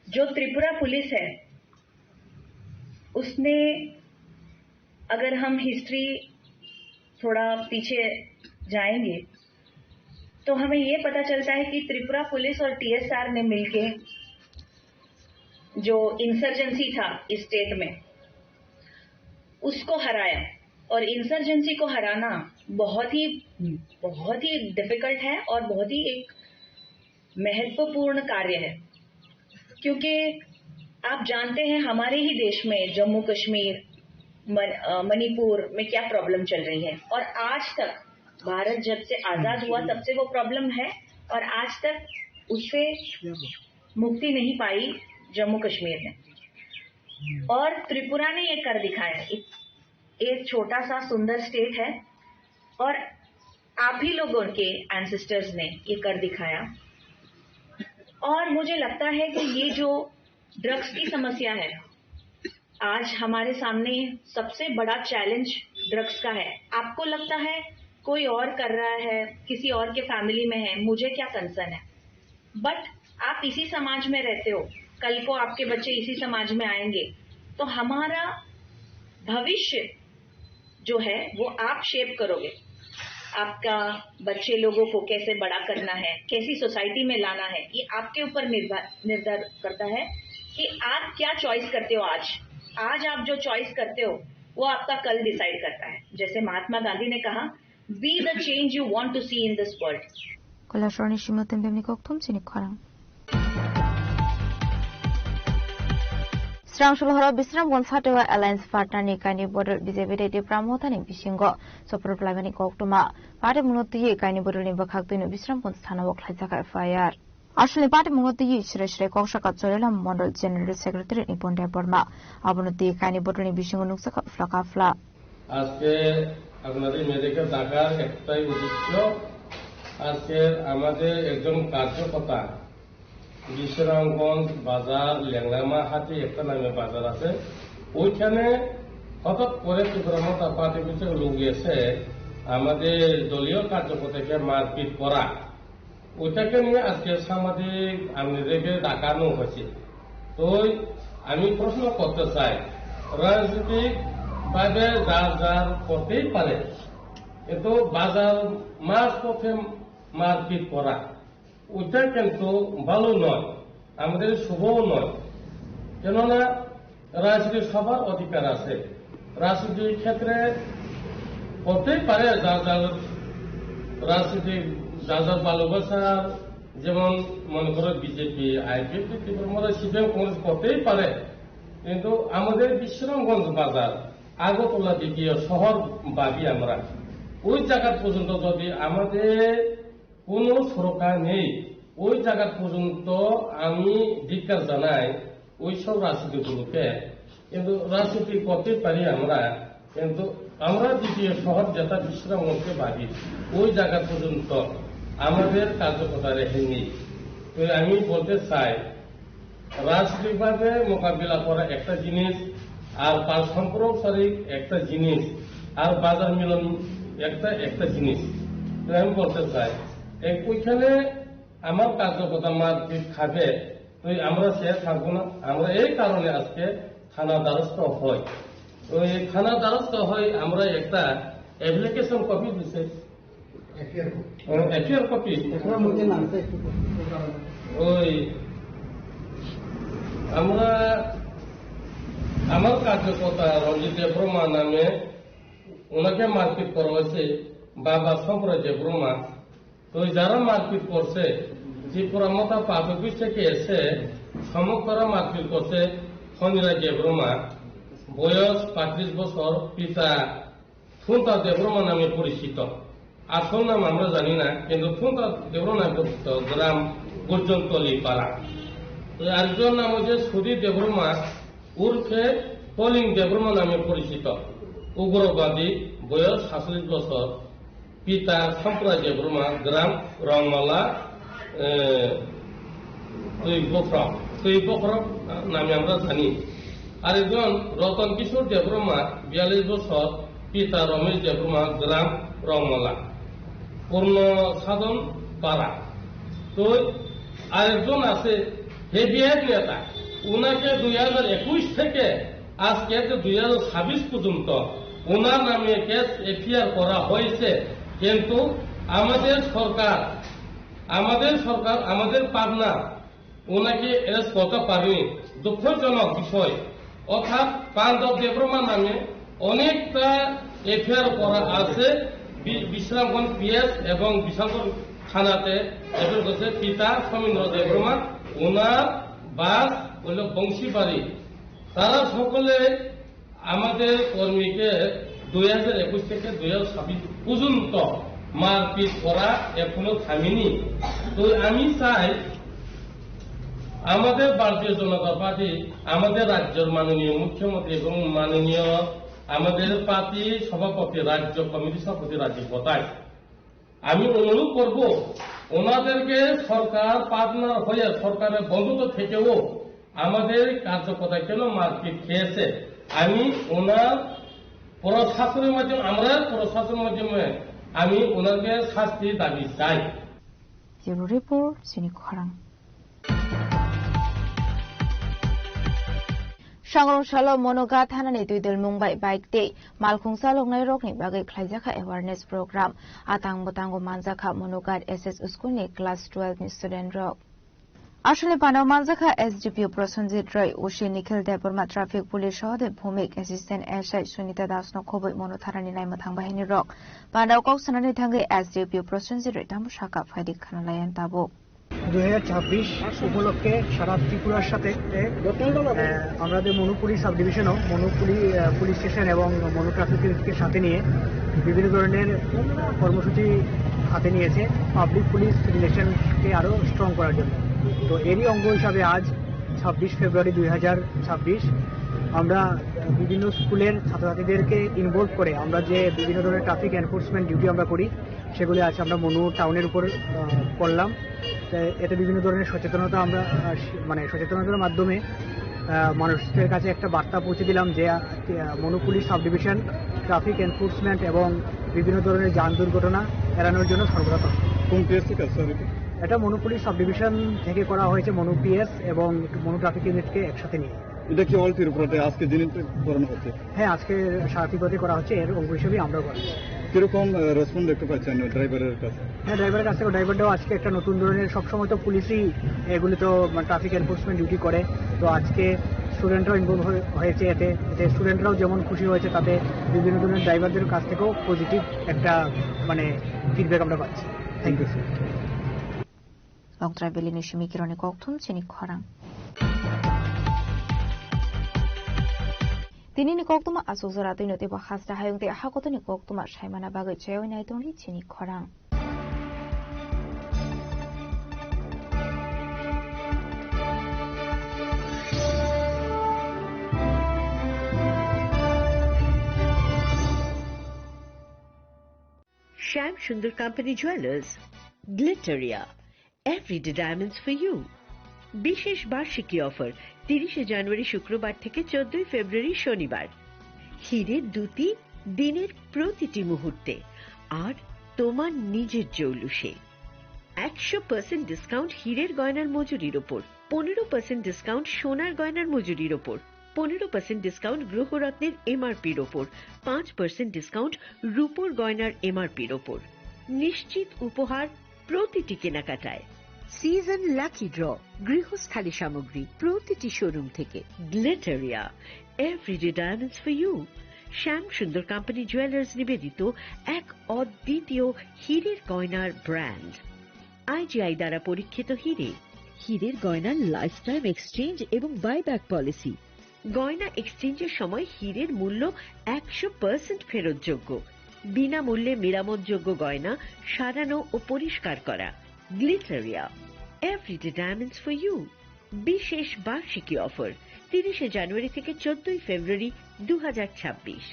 जो त्रिपुरा पुलिस है उसने, अगर हम हिस्ट्री थोड़ा पीछे जाएंगे तो हमें ये पता चलता है कि त्रिपुरा पुलिस और TSR ने मिलके जो इंसर्जेंसी था इस स्टेट में उसको हराया। और इंसर्जेंसी को हराना बहुत ही डिफिकल्ट है और बहुत ही एक महत्वपूर्ण कार्य है, क्योंकि आप जानते हैं हमारे ही देश में जम्मू कश्मीर, मणिपुर में क्या प्रॉब्लम चल रही है, और आज तक भारत जब से आजाद हुआ तब से वो प्रॉब्लम है और आज तक उससे मुक्ति नहीं पाई जम्मू कश्मीर ने। और त्रिपुरा ने ये कर दिखाया। एक छोटा सा सुंदर स्टेट है और आप ही लोगों के एंसेस्टर्स ने ये कर दिखाया। और मुझे लगता है कि ये जो ड्रग्स की समस्या है, आज हमारे सामने सबसे बड़ा चैलेंज ड्रग्स का है। आपको लगता है कोई और कर रहा है, किसी और के फैमिली में है, मुझे क्या कंसर्न है, बट आप इसी समाज में रहते हो, कल को आपके बच्चे इसी समाज में आएंगे, तो हमारा भविष्य जो है वो आप शेप करोगे। आपका बच्चे लोगों को कैसे बड़ा करना है, कैसी सोसाइटी में लाना है, ये आपके ऊपर निर्भर करता है कि आप क्या चॉइस करते हो। आज आप जो चॉइस करते हो वो आपका कल डिसाइड करता है। जैसे महात्मा गांधी ने कहा, be the change you want to see in this world. Kolasroni Shimotin Bemnikok Tumsini Korang. Strangshulhara Bisram Gonfatawa Alliance Partner Nikani Border Disability Pramotani Bishingo, Sopro Plavani Koktuma, Pate Munoti, Kani Border in Bakakino Bisram Gonstana Waklataka Fire. Actually, Pate Munoti, Shre Kokshakatsola, Model General Secretary in Ponte Burma, Abunoti, Kani Border in Bishingo Nuksaka Flaka Fla. আজকে আপনাদের মেয়েদেরকে ডাকার একটাই উদ্দেশ্য, আজকে আমাদের একজন কার্যকর্তা বিশ্রামগঞ্জ বাজার ল্যাংলামা হাটে একটা নামে বাজার আছে, ওইখানে হঠাৎ করে ত্রিপুরা মমতা পার্টি কিছু লোক এসে আমাদের দলীয় কার্যকর্তাকে মারপিট করা, ওইটাকে নিয়ে আজকে সাংবাদিক আপনাদেরকে ডাকানো হয়েছে। তো আমি প্রশ্ন করতে চাই, রাজনৈতিক ভাবে যার যার করতেই পারে, কিন্তু বাজার মাঝ পথে মারপিট করা ওইটা কিন্তু ভালো নয়, আমাদের শুভও নয়। কেননা রাজনীতির সবার অধিকার আছে, রাজনীতির ক্ষেত্রে করতেই পারে যার যার রাজনীতিক যার যার ভালোবাসার, যেমন মনে করো বিজেপি, IPP, CPM, কংগ্রেস করতেই পারে, কিন্তু আমাদের বিশ্রামগঞ্জ বাজার আগরতলা দিকে শহর ভাবি আমরা, ওই জায়গা পর্যন্ত যদি আমাদের কোনো সুরক্ষা নেই, ওই জায়গা পর্যন্ত আমি ধিক্কার জানাই ওই সব রাজনীতিগুলোকে। কিন্তু রাজনীতি করতে পারি আমরা, কিন্তু আমরা দ্বিতীয় শহর যেটা বিশ্রামগঞ্জকে ভাবি, ওই জায়গা পর্যন্ত আমাদের কার্যকর্তা রেখে নেই। তো আমি বলতে চাই, রাজনৈতিকভাবে মোকাবিলা করা একটা জিনিস, আর পারস্পরিক একটা জিনিস, আর বাজার মিলন একটা জিনিস। আমি বলতে চাই, ওইখানে আমার কার্যকর্তা মারপিট খাবে, তো আমরা সে থাকবো না। আমরা এই কারণে আজকে থানা দ্বারস্থ হই। তো এই থানা দ্বারস্থ হই, আমরা একটা অ্যাপ্লিকেশন কপি দিছে, এফআইআর কপি, ওই আমরা আমার কার্যকর্তা রঞ্জিত ব্রহ্মা নামে ওনাকে মারপিট করা হয়েছে, বাবা সম্প্রদায় ব্রহ্মা। তো যারা মারপিট করছে ত্রিপুরা মতা পাঁচ অফিস থেকে এসে সমকরা মারপিট করছে খনিরা দেবরমা, বয়স 35 বছর, পিতা থুনতা দেবরমা নামে পরিচিত। আসল নাম আমরা জানি না, কিন্তু থুনতা দেবরমা নামে পরিচিত, গ্রাম গুর্জনতলি পাড়া। আরেকজন নাম হচ্ছে সুধীর দেবরমা উর্ফে কলিং দেবরমা নামে পরিচিত, উগ্রবাদী, বয়স 47 বছর, পিতা সম্প্রদায় দেবরমা, গ্রাম রংমালা তুই বখরম নামে আমরা জানি। আরেকজন রতন কিশোর দেবরমা 42 বছর, পিতা রমেশ দেবরমা, গ্রাম রংমালা, পূর্ণ সাধন পাড়া। তো আরেকজন আছে হেভিয়ার নেতা, ওনাকে 2021 থেকে আজকে 2026 পর্যন্ত ওনার নামে কেস এফআইআর করা হয়েছে, কিন্তু আমাদের সরকার আমাদের পাবনা ওনাকে অ্যারেস্ট করতে পারেনি। দুঃখজনক বিষয়। অর্থাৎ পাঞ্জাব দেবরমা নামে অনেকটা এফআইআর করা আছে বিশ্রামগঞ্জ পিএস এবং বিশালগঞ্জ থানাতে। এদের কাছে পিতা সমীন্দ্র দেবরমা, ওনার বাস হল বংশীবাড়ি। তারা সকলে আমাদের কর্মীকে 2021 থেকে 2026 পর্যন্ত মারপিট করা এখনো থামেনি। তো আমি চাই আমাদের ভারতীয় জনতা পার্টি, আমাদের রাজ্যের মাননীয় মুখ্যমন্ত্রী এবং মাননীয় আমাদের পার্টি সভাপতি, রাজ্য কমিটি সভাপতি রাজীব বতাই, আমি অনুরোধ করব ওনাদেরকে সরকার পার্টনার হয়ে সরকারের বন্ধুত্ব থেকেও আমাদের কার্যকর্তায় কেন মারপিট খেয়েছে, আমি ওনার প্রশাসনের মাধ্যমে, আমরা প্রশাসনের মাধ্যমে আমি ওনাকে শাস্তি দাবি চাই। রিপোর্ট খরাং Sangrongshalo Monoga Thanani Tuidel Mumbai Bike Day Malkhungsa Longnai Rokni Bagai Khlaijaka Awareness Program Atang Botango Manjaka Monogad SS Uskuni Class 12 ni Student Rok আসলে পানাও মানজাখা এসডিপিও প্রসঞ্জিত রায় ওশি নিখিল দেববর্মা ট্রাফিক পুলিশ সহদে ভূমিক অ্যাসিস্ট্যান্ট এসআই সুনিতা দাস নখবই মনোথারানি নাইমা থাংবাহিনী রক পানাও কক সানানি থাঙ্গে এসডিপিও প্রসঞ্জিত রায় তামু শাখা ফাইদি খানালায়ান তাবো 2026 উপলক্ষে সারা ত্রিপুরার সাথে আমাদের মনুপুরি সাব ডিভিশনও মনুপুরি পুলিশ স্টেশন এবং মনু ট্রাফিককে সাথে নিয়ে বিভিন্ন ধরনের কর্মসূচি হাতে নিয়েছে পাবলিক পুলিশ রিলেশনকে আরো স্ট্রং করার জন্য। তো এরই অঙ্গ হিসাবে আজ 26 ফেব্রুয়ারি 2026 আমরা বিভিন্ন স্কুলের ছাত্রছাত্রীদেরকে ইনভলভ করে আমরা যে বিভিন্ন ধরনের ট্রাফিক এনফোর্সমেন্ট ডিউটি আমরা করি সেগুলি আজ আমরা মনু টাউনের উপর করলাম। এতে বিভিন্ন ধরনের সচেতনতা আমরা সচেতনতার মাধ্যমে মানুষের কাছে একটা বার্তা পৌঁছে দিলাম যে Manu police sub division traffic enforcement এবং বিভিন্ন ধরনের যান দুর্ঘটনা এড়ানোর জন্য সর্বদা। এটা মনু পুলিশ সাব ডিভিশন থেকে করা হয়েছে, মনু পিএস এবং মনু ট্রাফিক ইউনিটকে একসাথে নিয়ে। এটা কি অল ত্রিপুরাতে আজকে দিনে করানো হচ্ছে? হ্যাঁ, আজকে সারা ত্রিপুরাতে করা হচ্ছে, এর অঙ্গ হিসেবে আমরাও করা হচ্ছে। কিরকম রেসপন্স দেখতে পাচ্ছেন ড্রাইভারের কাছে? হ্যাঁ, ড্রাইভারের কাছে ড্রাইভারটাও আজকে একটা নতুন ধরনের, সবসময় তো পুলিশই এগুলি তো ট্রাফিক এনফোর্সমেন্ট ডিউটি করে, তো আজকে স্টুডেন্টরাও ইনভলভ হয়েছে। এতে স্টুডেন্টরাও যেমন খুশি হয়েছে, তাতে বিভিন্ন ধরনের ড্রাইভারদের কাছ থেকেও পজিটিভ একটা ফিডব্যাক আমরা পাচ্ছি। Thank you sir. 엉트라벨리 니시미 기런의 꼭툼 제니 커랑 디니니 꼭투마 아소서라도 이노테 바하스다 하용대 하고더니 꼭투마 샤이마나 바그 제오이나이 동리 제니 커랑 Shyam Sundar Company Jewelers, Glitteria, Everyday Diamonds for you. বিশেষ বার্ষিকী অফার 30 জানুয়ারি শুক্রবার থেকে 14 ফেব্রুয়ারি শনিবার। হীরের দুটি দিনের প্রতিটি মুহূর্তে আর তোমার নিজের জৌলুসে। 100% ডিসকাউন্ট হীরের গয়নার মজুরির ওপর, 15% ডিসকাউন্ট সোনার গয়নার মজুরির ওপর, 15% ডিসকাউন্ট গ্রহরত্নের এমআরপির ওপর, 5% ডিসকাউন্ট রূপোর গয়নার এমআরপির ওপর। নিশ্চিত উপহার প্রতিটি কেনাকাটায়। সিজন লাকি ড্র গৃহস্থালী সামগ্রী প্রতিটি শোরুম থেকে। Glitteria, everyday diamonds for you. Shyam Sundar company jewellers নিবেদিত এক অদ্বিতীয় হীরের গয়নার ব্র্যান্ড। আইজিআই দ্বারা পরীক্ষিত হিরে, হীরের গয়নার লাইফ টাইম এক্সচেঞ্জ এবং বাইব্যাক পলিসি। গয়না এক্সচেঞ্জের সময় হীরের মূল্য 100% ফেরতযোগ্য। বিনামূল্যে মেরামতযোগ্য গয়না সারানো ও পরিষ্কার করা। Glitteria, everyday diamonds for you. বিশেষ বার্ষিকী অফার 30 জানুয়ারি থেকে 14 ফেব্রুয়ারি 2026।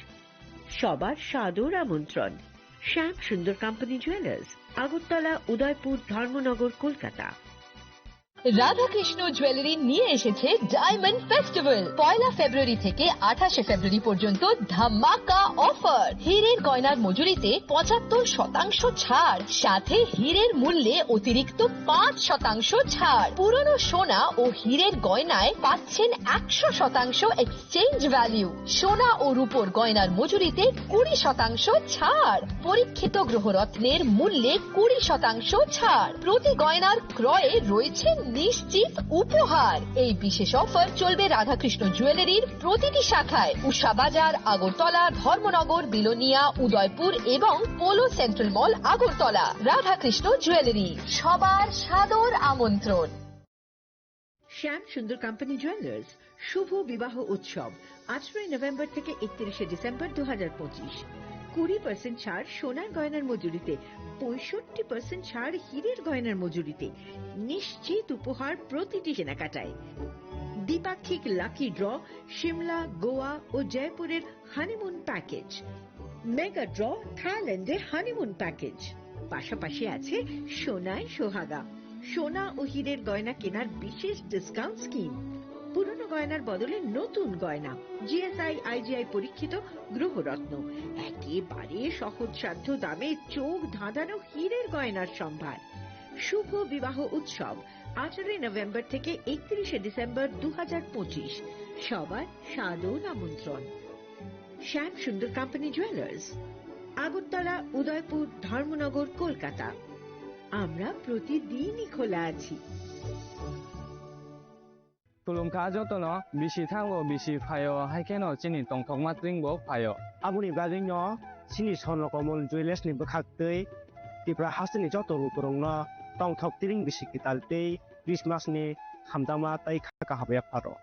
সবার সাদর আমন্ত্রণ। শ্যাম Sundar company jewellers, Agartala, Udaipur, Dharmanagar, Kolkata. Radhakrishna jewellery নিয়ে এসেছে ডায়মন্ড ফেস্টিভ্যাল। 1 ফেব্রুয়ারি থেকে 28 ফেব্রুয়ারি পর্যন্ত ধামাকা অফার। হীরের গয়নার মজুরিতে 75% ছাড়, সাথে হীরের মূল্যে অতিরিক্ত 5% ছাড়। পুরনো সোনা ও হীরের গয়নায় পাচ্ছেন 100% এক্সচেঞ্জ ভ্যালু। সোনা ও রূপোর গয়নার মজুরিতে 20% ছাড়। পরীক্ষিত গ্রহরত্নের মূল্যে 20% ছাড়। প্রতি গয়নার ক্রয়ে রয়েছে নিশ্চিত উপহার। এই বিশেষ অফার চলবে রাধাকৃষ্ণ জুয়েলারির প্রতিটি শাখায়, উষা বাজার, আগরতলা, ধর্মনগর, বিলোনিয়া, উদয়পুর এবং পোলো সেন্ট্রাল মল, আগরতলা। রাধাকৃষ্ণ জুয়েলারি, সবার সাদর আমন্ত্রণ। শ্যাম সুন্দর কোম্পানি জুয়েলার্স শুভ বিবাহ উৎসব 18 নভেম্বর থেকে 31 ডিসেম্বর 2025। 20% ছাড় সোনার গয়নার মজুরিতে, 65% ছাড় হীরের গয়নার মজুরিতে, নিশ্চিত উপহার প্রতিটি কেনাকাটায়। দ্বিপাক্ষিক লাকি ড্র, সিমলা, গোয়া ও জয়পুরের হানিমুন প্যাকেজ। মেগা ড্র, থাইল্যান্ডে হানিমুন প্যাকেজ। পাশাপাশি আছে সোনায় সোহাগা, সোনা ও হীরের গয়না কেনার বিশেষ ডিসকাউন্ট স্কিম। পুরনো গয়নার বদলে নতুন গয়না, জিএসআই আইজিআই পরীক্ষিত গ্রহরত্ন, একেবারে সহজসাধ্য দামে চোখ ধাঁধানো হীরের গয়নার সম্ভার। শুভ বিবাহ উৎসব 18 নভেম্বর থেকে 31 ডিসেম্বর 2025। সবার সাদর আমন্ত্রণ। শ্যাম সুন্দর কোম্পানি জুয়েলার্স, আগরতলা, উদয়পুর, ধর্মনগর, কলকাতা। আমরা প্রতিদিনই খোলা আছি। Tulungka jotono bisi thango bisi phayo haikeno chini tongthokma tringbo phayo. Abuni gadingno chini sonrokomul jewelers ni bkhaktei tipra hasini joto rukurungno tongthok tring bisi kitaltei Christmas ni hamdama tai khaka habya pharo.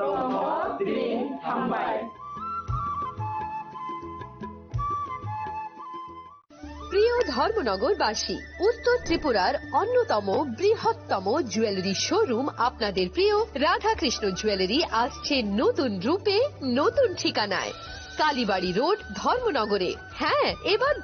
Tongthok tring hambai. প্রিয় ধর্মনগরবাসী, উত্তর ত্রিপুরার অন্যতম বৃহত্তম jewellery showroom আপনাদের প্রিয় Radhakrishna jewellery আসছে নতুন রূপে, নতুন ঠিকানায়। কালীবাড়ি রোড, ধর্মনগরে। হ্যাঁ, এবার